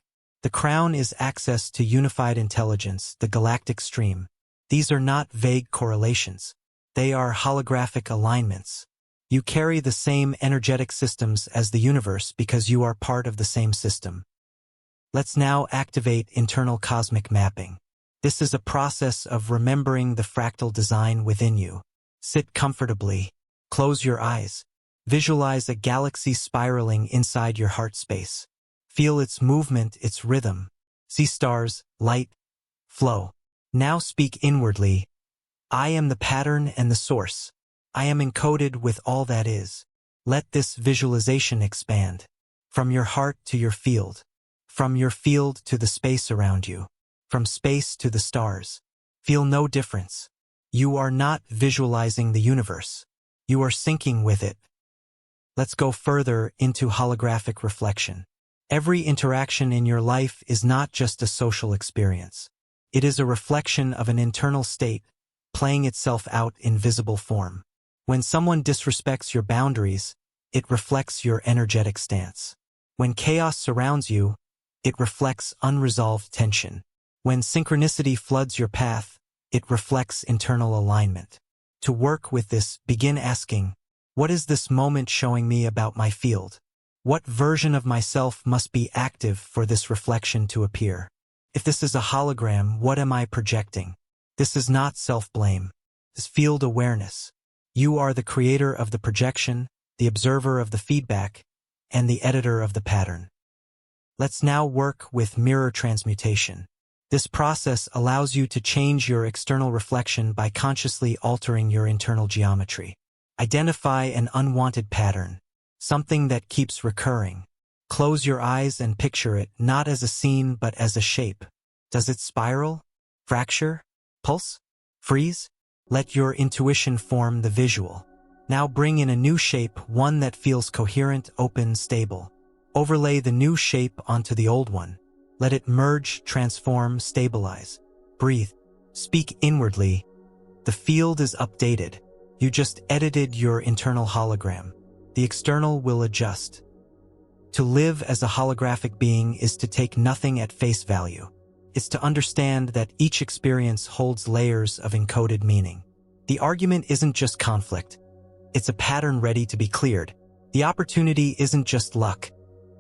The crown is access to unified intelligence, the galactic stream. These are not vague correlations. They are holographic alignments. You carry the same energetic systems as the universe because you are part of the same system. Let's now activate internal cosmic mapping. This is a process of remembering the fractal design within you. Sit comfortably. Close your eyes. Visualize a galaxy spiraling inside your heart space. Feel its movement, its rhythm. See stars, light, flow. Now speak inwardly. I am the pattern and the source. I am encoded with all that is. Let this visualization expand. From your heart to your field. From your field to the space around you. From space to the stars. Feel no difference. You are not visualizing the universe. You are syncing with it. Let's go further into holographic reflection. Every interaction in your life is not just a social experience. It is a reflection of an internal state, playing itself out in visible form. When someone disrespects your boundaries, it reflects your energetic stance. When chaos surrounds you, it reflects unresolved tension. When synchronicity floods your path, it reflects internal alignment. To work with this, begin asking, what is this moment showing me about my field? What version of myself must be active for this reflection to appear? If this is a hologram, what am I projecting? This is not self-blame. This is field awareness. You are the creator of the projection, the observer of the feedback, and the editor of the pattern. Let's now work with mirror transmutation. This process allows you to change your external reflection by consciously altering your internal geometry. Identify an unwanted pattern, something that keeps recurring. Close your eyes and picture it not as a scene but as a shape. Does it spiral? Fracture? Pulse? Freeze? Let your intuition form the visual. Now bring in a new shape, one that feels coherent, open, stable. Overlay the new shape onto the old one. Let it merge, transform, stabilize. Breathe. Speak inwardly. The field is updated. You just edited your internal hologram. The external will adjust. To live as a holographic being is to take nothing at face value. It's to understand that each experience holds layers of encoded meaning. The argument isn't just conflict. It's a pattern ready to be cleared. The opportunity isn't just luck.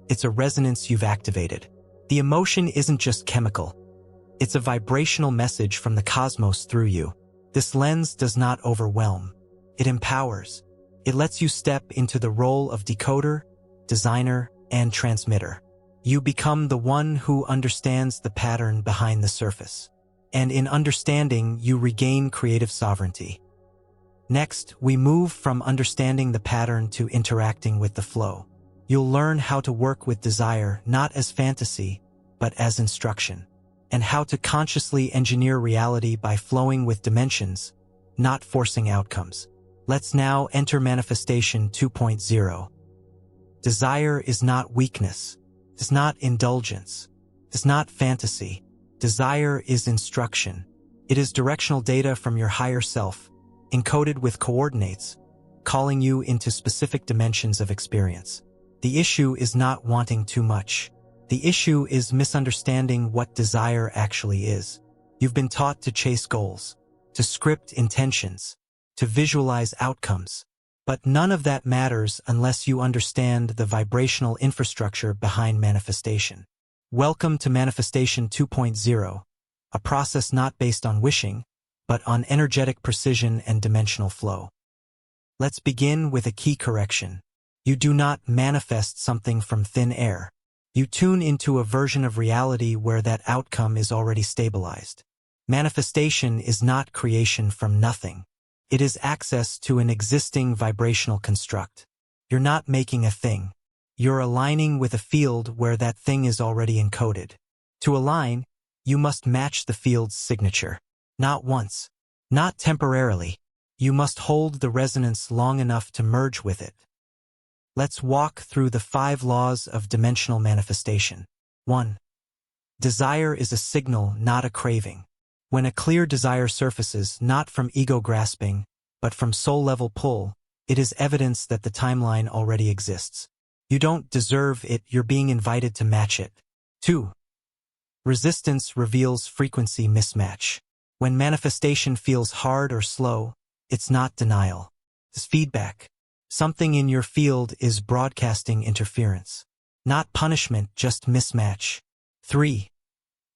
It's a resonance you've activated. The emotion isn't just chemical. It's a vibrational message from the cosmos through you. This lens does not overwhelm. It empowers. It lets you step into the role of decoder, designer, and transmitter. You become the one who understands the pattern behind the surface. And in understanding, you regain creative sovereignty. Next, we move from understanding the pattern to interacting with the flow. You'll learn how to work with desire not as fantasy, but as instruction, and how to consciously engineer reality by flowing with dimensions, not forcing outcomes. Let's now enter Manifestation 2.0. Desire is not weakness. It's not indulgence. It's not fantasy. Desire is instruction. It is directional data from your higher self, encoded with coordinates, calling you into specific dimensions of experience. The issue is not wanting too much. The issue is misunderstanding what desire actually is. You've been taught to chase goals, to script intentions, to visualize outcomes. But none of that matters unless you understand the vibrational infrastructure behind manifestation. Welcome to Manifestation 2.0, a process not based on wishing, but on energetic precision and dimensional flow. Let's begin with a key correction. You do not manifest something from thin air. You tune into a version of reality where that outcome is already stabilized. Manifestation is not creation from nothing. It is access to an existing vibrational construct. You're not making a thing. You're aligning with a field where that thing is already encoded. To align, you must match the field's signature. Not once, not temporarily. You must hold the resonance long enough to merge with it. Let's walk through the 5 laws of dimensional manifestation. 1. Desire is a signal, not a craving. When a clear desire surfaces, not from ego grasping, but from soul-level pull, it is evidence that the timeline already exists. You don't deserve it, you're being invited to match it. 2. Resistance reveals frequency mismatch. When manifestation feels hard or slow, it's not denial. It's feedback. Something in your field is broadcasting interference. Not punishment, just mismatch. 3.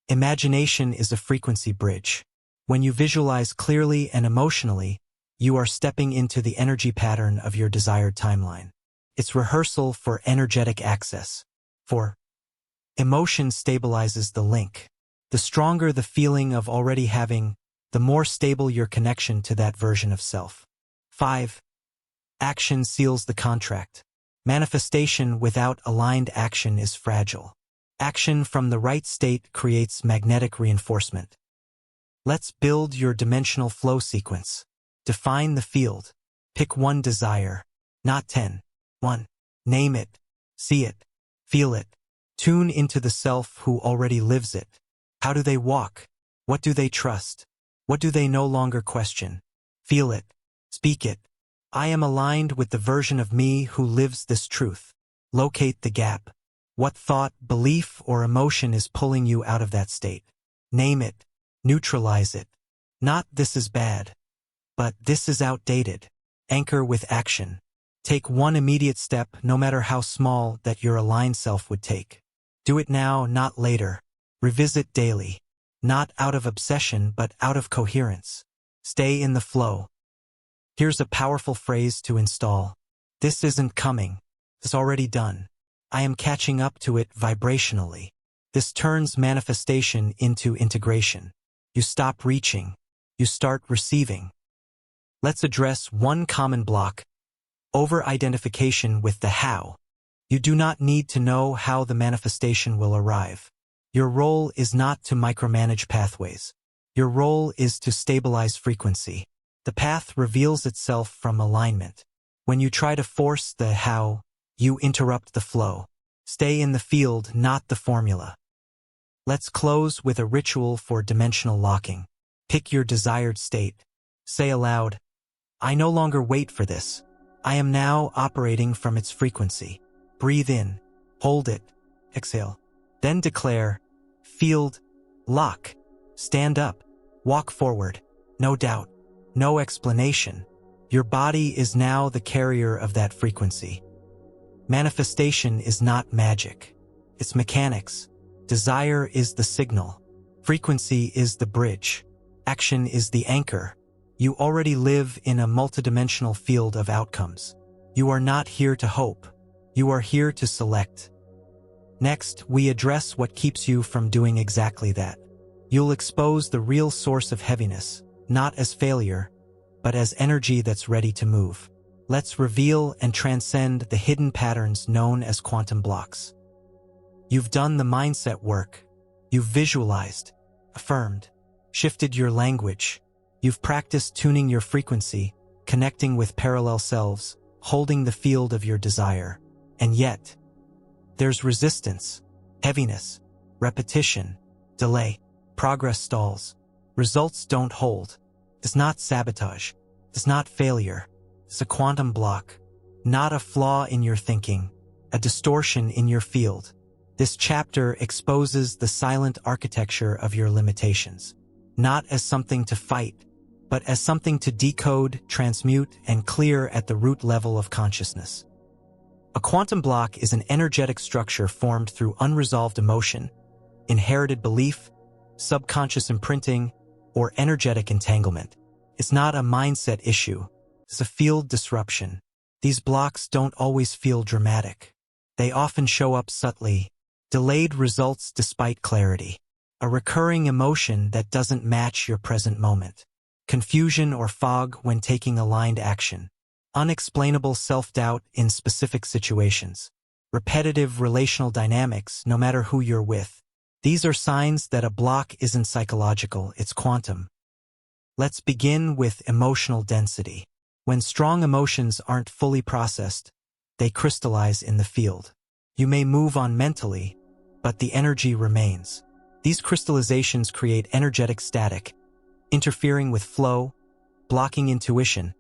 Imagination is a frequency bridge. When you visualize clearly and emotionally, you are stepping into the energy pattern of your desired timeline. It's rehearsal for energetic access. 4. Emotion stabilizes the link. The stronger the feeling of already having, the more stable your connection to that version of self. 5. Action seals the contract. Manifestation without aligned action is fragile. Action from the right state creates magnetic reinforcement. Let's build your dimensional flow sequence. Define the field. Pick one desire, not 10. 1. Name it, see it, feel it. Tune into the self who already lives it. How do they walk? What do they trust? What do they no longer question? Feel it, speak it. I am aligned with the version of me who lives this truth. Locate the gap. What thought, belief, or emotion is pulling you out of that state? Name it, neutralize it. Not this is bad, but this is outdated. Anchor with action. Take one immediate step, no matter how small, that your aligned self would take. Do it now, not later. Revisit daily. Not out of obsession, but out of coherence. Stay in the flow. Here's a powerful phrase to install. This isn't coming. It's already done. I am catching up to it vibrationally. This turns manifestation into integration. You stop reaching. You start receiving. Let's address one common block: over-identification with the how. You do not need to know how the manifestation will arrive. Your role is not to micromanage pathways. Your role is to stabilize frequency. The path reveals itself from alignment. When you try to force the how, you interrupt the flow. Stay in the field, not the formula. Let's close with a ritual for dimensional locking. Pick your desired state. Say aloud, I no longer wait for this. I am now operating from its frequency. Breathe in, hold it, exhale. Then declare, field, lock. Stand up, walk forward. No doubt, no explanation. Your body is now the carrier of that frequency. Manifestation is not magic. It's mechanics. Desire is the signal. Frequency is the bridge. Action is the anchor. You already live in a multidimensional field of outcomes. You are not here to hope. You are here to select. Next, we address what keeps you from doing exactly that. You'll expose the real source of heaviness, not as failure, but as energy that's ready to move. Let's reveal and transcend the hidden patterns known as quantum blocks. You've done the mindset work. You've visualized, affirmed, shifted your language. You've practiced tuning your frequency, connecting with parallel selves, holding the field of your desire. And yet, there's resistance, heaviness, repetition, delay. Progress stalls. Results don't hold. It's not sabotage. It's not failure. It's a quantum block, not a flaw in your thinking, a distortion in your field. This chapter exposes the silent architecture of your limitations, not as something to fight, but as something to decode, transmute, and clear at the root level of consciousness. A quantum block is an energetic structure formed through unresolved emotion, inherited belief, subconscious imprinting, or energetic entanglement. It's not a mindset issue. It's a field disruption. These blocks don't always feel dramatic. They often show up subtly, delayed results despite clarity, a recurring emotion that doesn't match your present moment, confusion or fog when taking aligned action, unexplainable self-doubt in specific situations. repetitive relational dynamics, no matter who you're with. These are signs that a block isn't psychological, it's quantum. Let's begin with emotional density. When strong emotions aren't fully processed, they crystallize in the field. You may move on mentally, but the energy remains. These crystallizations create energetic static, interfering with flow, blocking intuition,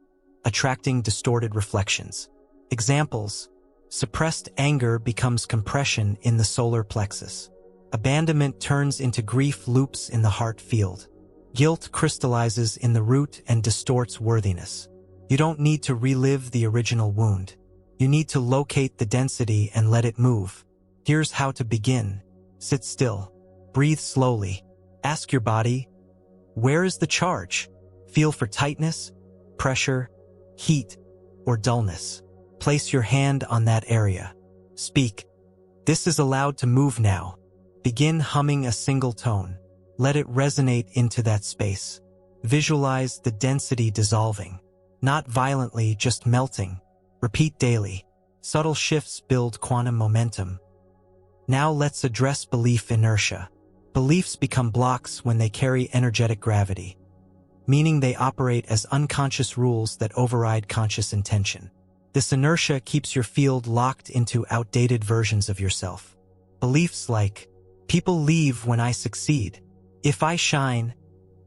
attracting distorted reflections. Examples: suppressed anger becomes compression in the solar plexus. Abandonment turns into grief loops in the heart field. Guilt crystallizes in the root and distorts worthiness. You don't need to relive the original wound. You need to locate the density and let it move. Here's how to begin. Sit still. Breathe slowly. Ask your body, where is the charge? Feel for tightness, pressure, heat, or dullness. Place your hand on that area. Speak. This is allowed to move now. Begin humming a single tone. Let it resonate into that space. Visualize the density dissolving. Not violently, just melting. Repeat daily. Subtle shifts build quantum momentum. Now let's address belief inertia. Beliefs become blocks when they carry energetic gravity, meaning they operate as unconscious rules that override conscious intention. This inertia keeps your field locked into outdated versions of yourself. Beliefs like, people leave when I succeed. If I shine,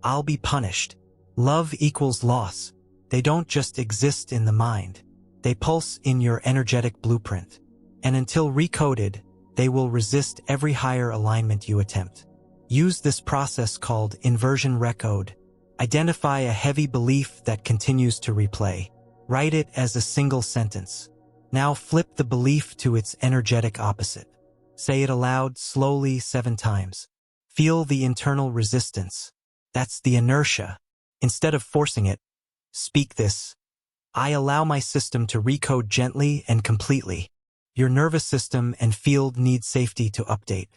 I'll be punished. Love equals loss. They don't just exist in the mind. They pulse in your energetic blueprint. And until recoded, they will resist every higher alignment you attempt. Use this process called inversion recode. Identify a heavy belief that continues to replay. Write it as a single sentence. Now flip the belief to its energetic opposite. Say it aloud slowly 7 times. Feel the internal resistance. That's the inertia. Instead of forcing it, speak this. I allow my system to recode gently and completely. Your nervous system and field need safety to update.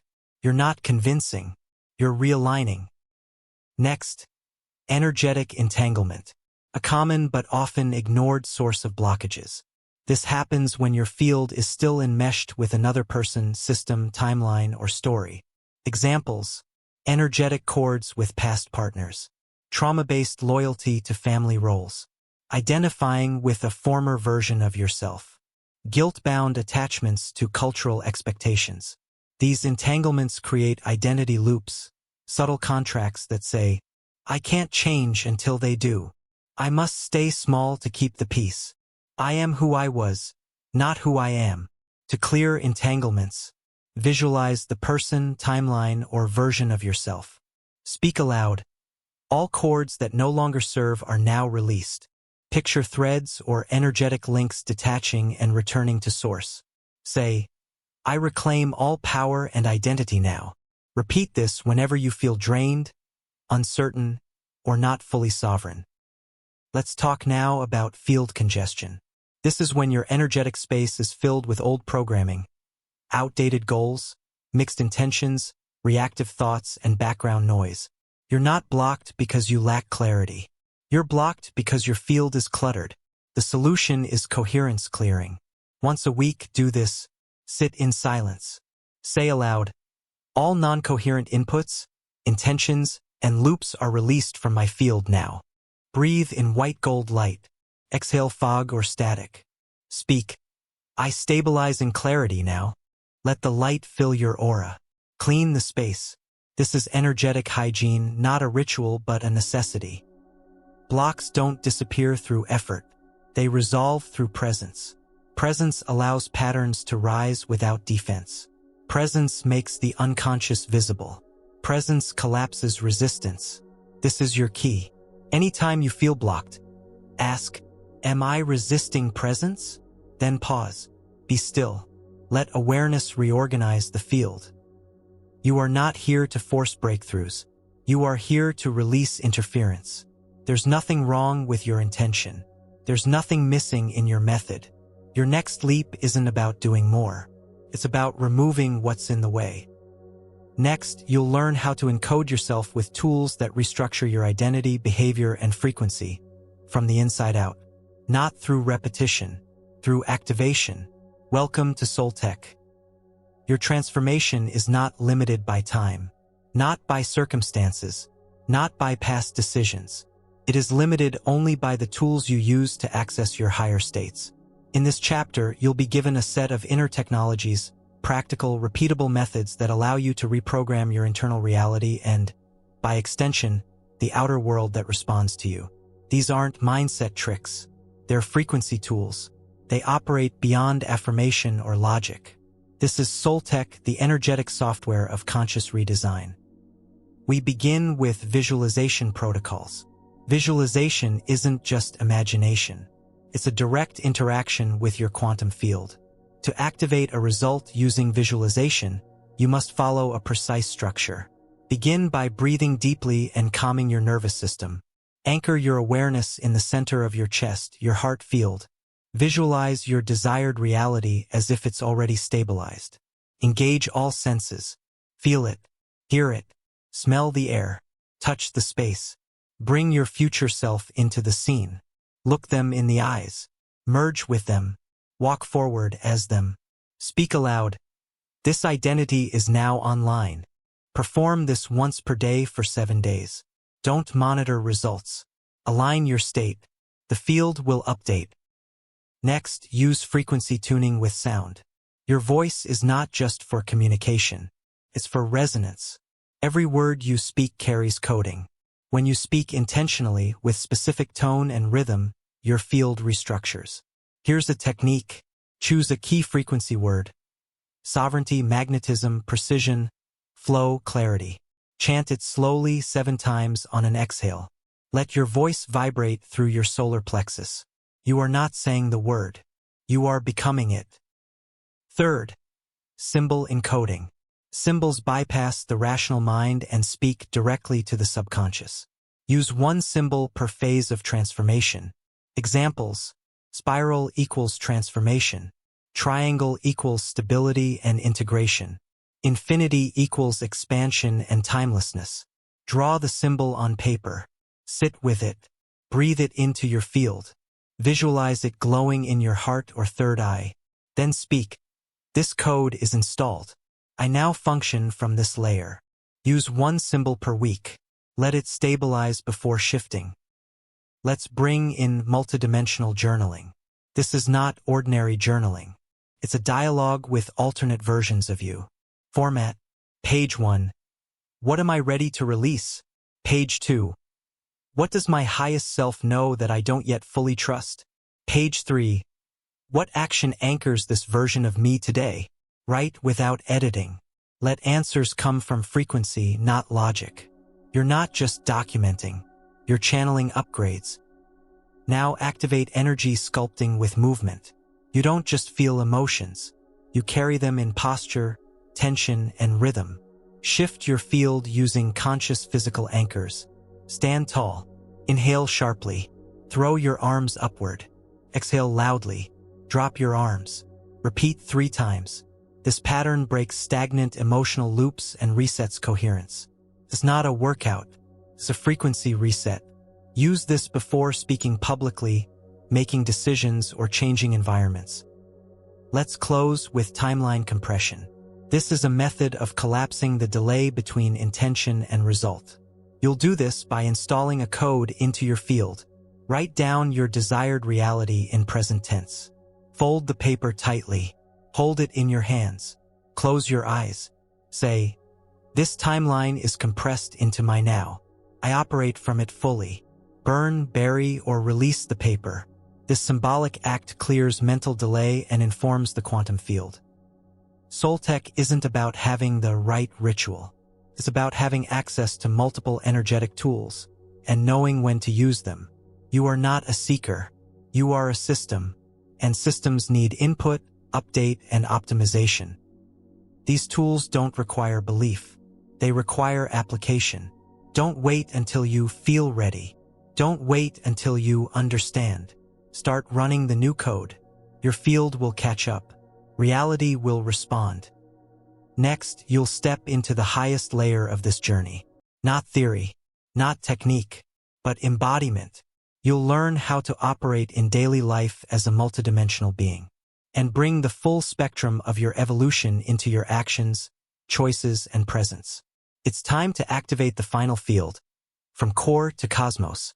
You're not convincing. You're realigning. Next, energetic entanglement. A common but often ignored source of blockages. This happens when your field is still enmeshed with another person, system, timeline, or story. Examples: energetic cords with past partners. Trauma-based loyalty to family roles. Identifying with a former version of yourself. Guilt-bound attachments to cultural expectations. These entanglements create identity loops, subtle contracts that say, I can't change until they do. I must stay small to keep the peace. I am who I was, not who I am. To clear entanglements, visualize the person, timeline, or version of yourself. Speak aloud. All cords that no longer serve are now released. Picture threads or energetic links detaching and returning to source. Say, I reclaim all power and identity now. Repeat this whenever you feel drained, uncertain, or not fully sovereign. Let's talk now about field congestion. This is when your energetic space is filled with old programming, outdated goals, mixed intentions, reactive thoughts, and background noise. You're not blocked because you lack clarity. You're blocked because your field is cluttered. The solution is coherence clearing. Once a week, do this. Sit in silence. Say aloud, all non-coherent inputs, intentions, and loops are released from my field now. Breathe in white gold light. Exhale fog or static. Speak, I stabilize in clarity now. Let the light fill your aura. Clean the space. This is energetic hygiene, not a ritual but a necessity. Blocks don't disappear through effort. They resolve through presence. Presence allows patterns to rise without defense. Presence makes the unconscious visible. Presence collapses resistance. This is your key. Anytime you feel blocked, ask, am I resisting presence? Then pause. Be still. Let awareness reorganize the field. You are not here to force breakthroughs. You are here to release interference. There's nothing wrong with your intention. There's nothing missing in your method. Your next leap isn't about doing more. It's about removing what's in the way. Next, you'll learn how to encode yourself with tools that restructure your identity, behavior, and frequency from the inside out. Not through repetition, through activation. Welcome to SoulTech. Your transformation is not limited by time, not by circumstances, not by past decisions. It is limited only by the tools you use to access your higher states. In this chapter, you'll be given a set of inner technologies, practical, repeatable methods that allow you to reprogram your internal reality and, by extension, the outer world that responds to you. These aren't mindset tricks. They're frequency tools. They operate beyond affirmation or logic. This is SoulTech, the energetic software of conscious redesign. We begin with visualization protocols. Visualization isn't just imagination. It's a direct interaction with your quantum field. To activate a result using visualization, you must follow a precise structure. Begin by breathing deeply and calming your nervous system. Anchor your awareness in the center of your chest, your heart field. Visualize your desired reality as if it's already stabilized. Engage all senses. Feel it, hear it, smell the air, touch the space. Bring your future self into the scene. Look them in the eyes. Merge with them. Walk forward as them. Speak aloud. This identity is now online. Perform this once per day for 7 days. Don't monitor results. Align your state. The field will update. Next, use frequency tuning with sound. Your voice is not just for communication. It's for resonance. Every word you speak carries coding. When you speak intentionally with specific tone and rhythm, your field restructures. Here's a technique. Choose a key frequency word. Sovereignty, magnetism, precision, flow, clarity. Chant it slowly 7 times on an exhale. Let your voice vibrate through your solar plexus. You are not saying the word. You are becoming it. Third, symbol encoding. Symbols bypass the rational mind and speak directly to the subconscious. Use one symbol per phase of transformation. Examples: spiral equals transformation. Triangle equals stability and integration. Infinity equals expansion and timelessness. Draw the symbol on paper. Sit with it. Breathe it into your field. Visualize it glowing in your heart or third eye. Then speak. This code is installed. I now function from this layer. Use one symbol per week. Let it stabilize before shifting. Let's bring in multidimensional journaling. This is not ordinary journaling. It's a dialogue with alternate versions of you. Format: Page 1. What am I ready to release? Page 2. What does my highest self know that I don't yet fully trust? Page 3. What action anchors this version of me today? Write without editing. Let answers come from frequency, not logic. You're not just documenting. You're channeling upgrades. Now activate energy sculpting with movement. You don't just feel emotions. You carry them in posture, tension, and rhythm. Shift your field using conscious physical anchors. Stand tall. Inhale sharply. Throw your arms upward. Exhale loudly. Drop your arms. Repeat 3 times. This pattern breaks stagnant emotional loops and resets coherence. It's not a workout. It's a frequency reset. Use this before speaking publicly, making decisions, or changing environments. Let's close with timeline compression. This is a method of collapsing the delay between intention and result. You'll do this by installing a code into your field. Write down your desired reality in present tense. Fold the paper tightly. Hold it in your hands. Close your eyes. Say, "This timeline is compressed into my now. I operate from it fully." Burn, bury, or release the paper. This symbolic act clears mental delay and informs the quantum field. SoulTech isn't about having the right ritual. It's about having access to multiple energetic tools and knowing when to use them. You are not a seeker. You are a system, and systems need input, update, and optimization. These tools don't require belief. They require application. Don't wait until you feel ready. Don't wait until you understand. Start running the new code. Your field will catch up. Reality will respond. Next, you'll step into the highest layer of this journey. Not theory, not technique, but embodiment. You'll learn how to operate in daily life as a multidimensional being. and bring the full spectrum of your evolution into your actions, choices, and presence. It's time to activate the final field, from core to cosmos.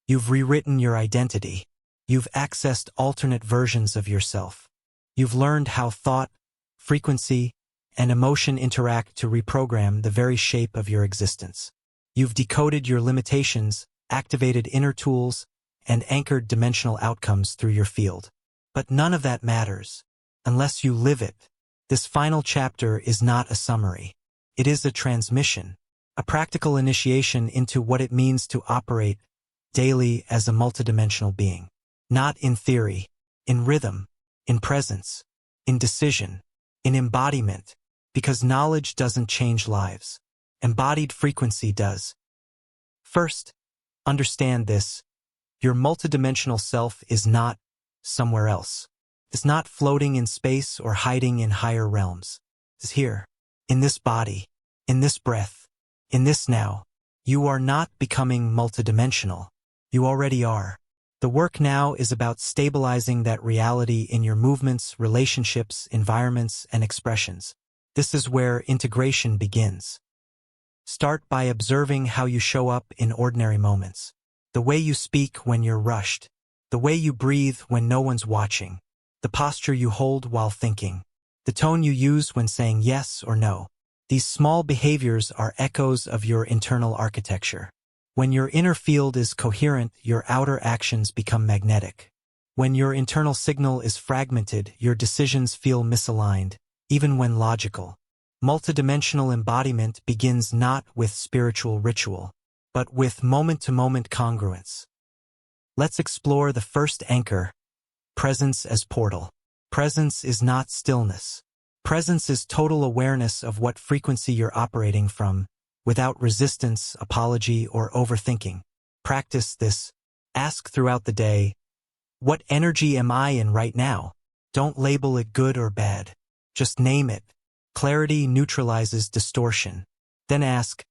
You've rewritten your identity. You've accessed alternate versions of yourself. You've learned how thought, frequency, and emotion interact to reprogram the very shape of your existence. You've decoded your limitations, activated inner tools, and anchored dimensional outcomes through your field. But none of that matters unless you live it. This final chapter is not a summary. It is a transmission, a practical initiation into what it means to operate daily as a multidimensional being. Not in theory, in rhythm, in presence, in decision, in embodiment, because knowledge doesn't change lives. Embodied frequency does. First, understand this. Your multidimensional self is not somewhere else. It's not floating in space or hiding in higher realms. It's here, in this body, in this breath, in this now. You are not becoming multidimensional. You already are. The work now is about stabilizing that reality in your movements, relationships, environments, and expressions. This is where integration begins. Start by observing how you show up in ordinary moments. The way you speak when you're rushed. The way you breathe when no one's watching. The posture you hold while thinking. The tone you use when saying yes or no. These small behaviors are echoes of your internal architecture. When your inner field is coherent, your outer actions become magnetic. When your internal signal is fragmented, your decisions feel misaligned, even when logical. Multidimensional embodiment begins not with spiritual ritual, but with moment-to-moment congruence. Let's explore the first anchor, presence as portal. Presence is not stillness. Presence is total awareness of what frequency you're operating from, without resistance, apology, or overthinking. Practice this. Ask throughout the day, what energy am I in right now? Don't label it good or bad. Just name it. Clarity neutralizes distortion. Then ask,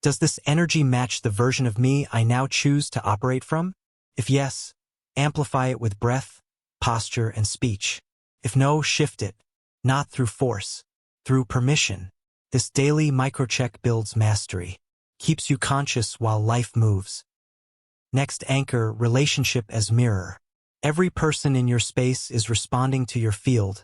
does this energy match the version of me I now choose to operate from? If yes, amplify it with breath, posture, and speech. If no, shift it, not through force, through permission. This daily microcheck builds mastery, keeps you conscious while life moves. Next anchor, relationship as mirror. Every person in your space is responding to your field,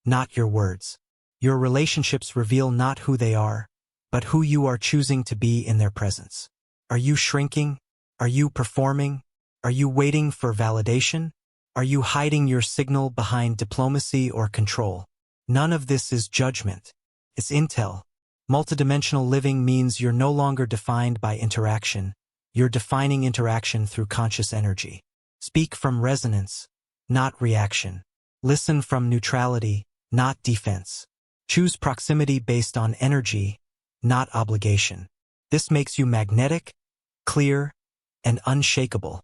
not your words. Your relationships reveal not who they are, but who you are choosing to be in their presence. Are you shrinking? Are you performing? Are you waiting for validation? Are you hiding your signal behind diplomacy or control? None of this is judgment. It's intel. Multidimensional living means you're no longer defined by interaction. You're defining interaction through conscious energy. Speak from resonance, not reaction. Listen from neutrality, not defense. Choose proximity based on energy, not obligation. This makes you magnetic, clear, and unshakable.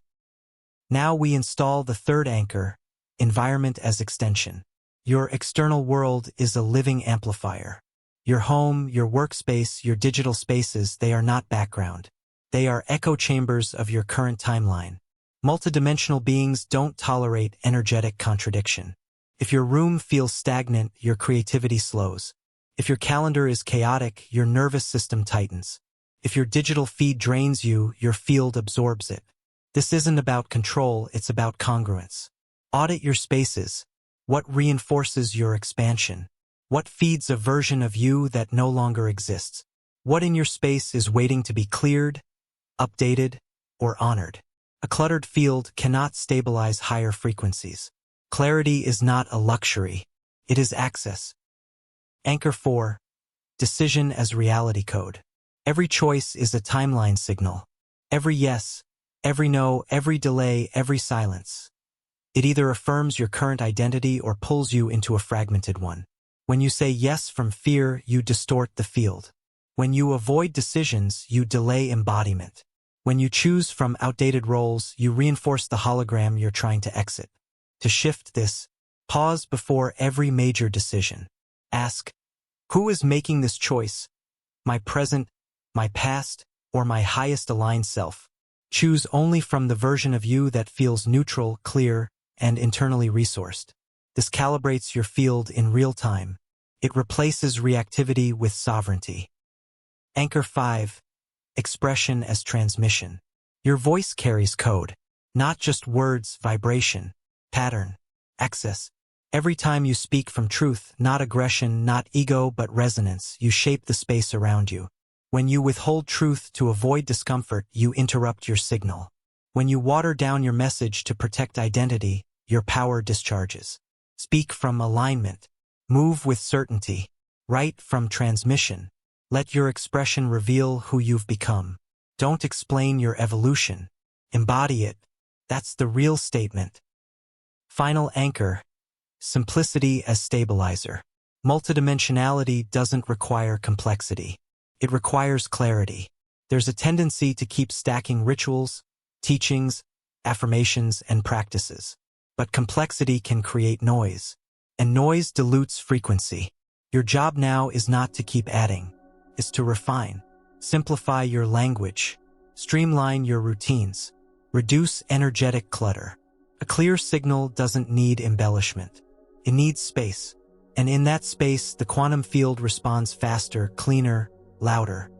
Now we install the third anchor, environment as extension. Your external world is a living amplifier. Your home, your workspace, your digital spaces, they are not background. They are echo chambers of your current timeline. Multidimensional beings don't tolerate energetic contradiction. If your room feels stagnant, your creativity slows. If your calendar is chaotic, your nervous system tightens. If your digital feed drains you, your field absorbs it. This isn't about control, it's about congruence. Audit your spaces. What reinforces your expansion? What feeds a version of you that no longer exists? What in your space is waiting to be cleared, updated, or honored? A cluttered field cannot stabilize higher frequencies. Clarity is not a luxury. It is access. Anchor 4. Decision as reality code. Every choice is a timeline signal. Every yes, every no, every delay, every silence. It either affirms your current identity or pulls you into a fragmented one. When you say yes from fear, you distort the field. When you avoid decisions, you delay embodiment. When you choose from outdated roles, you reinforce the hologram you're trying to exit. To shift this, pause before every major decision. Ask, who is making this choice? My present, my past, or my highest aligned self? Choose only from the version of you that feels neutral, clear, and internally resourced. This calibrates your field in real time. It replaces reactivity with sovereignty. Anchor 5. Expression as transmission. Your voice carries code, not just words, vibration, pattern, access. Every time you speak from truth, not aggression, not ego, but resonance, you shape the space around you. When you withhold truth to avoid discomfort, you interrupt your signal. When you water down your message to protect identity, your power discharges. Speak from alignment. Move with certainty. Write from transmission. Let your expression reveal who you've become. Don't explain your evolution. Embody it. That's the real statement. Final anchor. Simplicity as stabilizer. Multidimensionality doesn't require complexity. It requires clarity. There's a tendency to keep stacking rituals, teachings, affirmations, and practices. But complexity can create noise, and noise dilutes frequency. Your job now is not to keep adding, it's to refine. Simplify your language. Streamline your routines. Reduce energetic clutter. A clear signal doesn't need embellishment. It needs space. And in that space, the quantum field responds faster, cleaner, louder.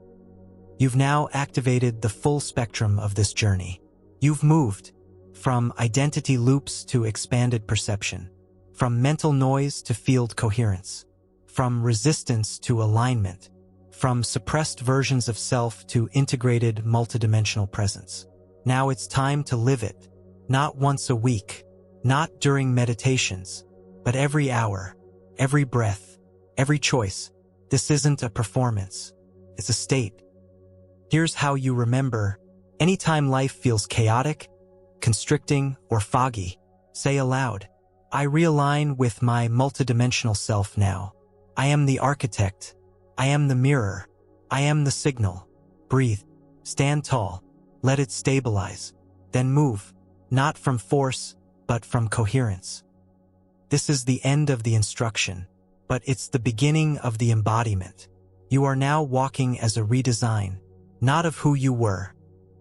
You've now activated the full spectrum of this journey. You've moved from identity loops to expanded perception, from mental noise to field coherence, from resistance to alignment, from suppressed versions of self to integrated multidimensional presence. Now it's time to live it, not once a week, not during meditations, but every hour, every breath, every choice. This isn't a performance, it's a state. Here's how you remember. Anytime life feels chaotic, constricting, or foggy, say aloud, I realign with my multidimensional self now. I am the architect. I am the mirror. I am the signal. Breathe. Stand tall. Let it stabilize. Then move, not from force, but from coherence. This is the end of the instruction, but it's the beginning of the embodiment. You are now walking as a redesign, not of who you were,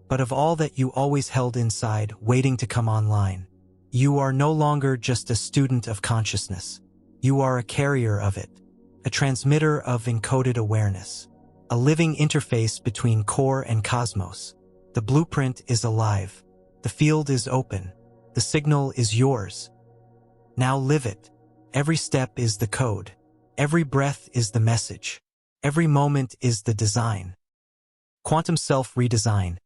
but of all that you always held inside, waiting to come online. You are no longer just a student of consciousness. You are a carrier of it, a transmitter of encoded awareness, a living interface between core and cosmos. The blueprint is alive. The field is open. The signal is yours. Now live it. Every step is the code. Every breath is the message. Every moment is the design. Quantum Self Redesign,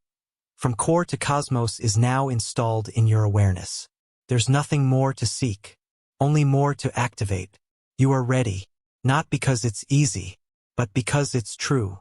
from core to cosmos, is now installed in your awareness. There's nothing more to seek, only more to activate. You are ready, not because it's easy, but because it's true.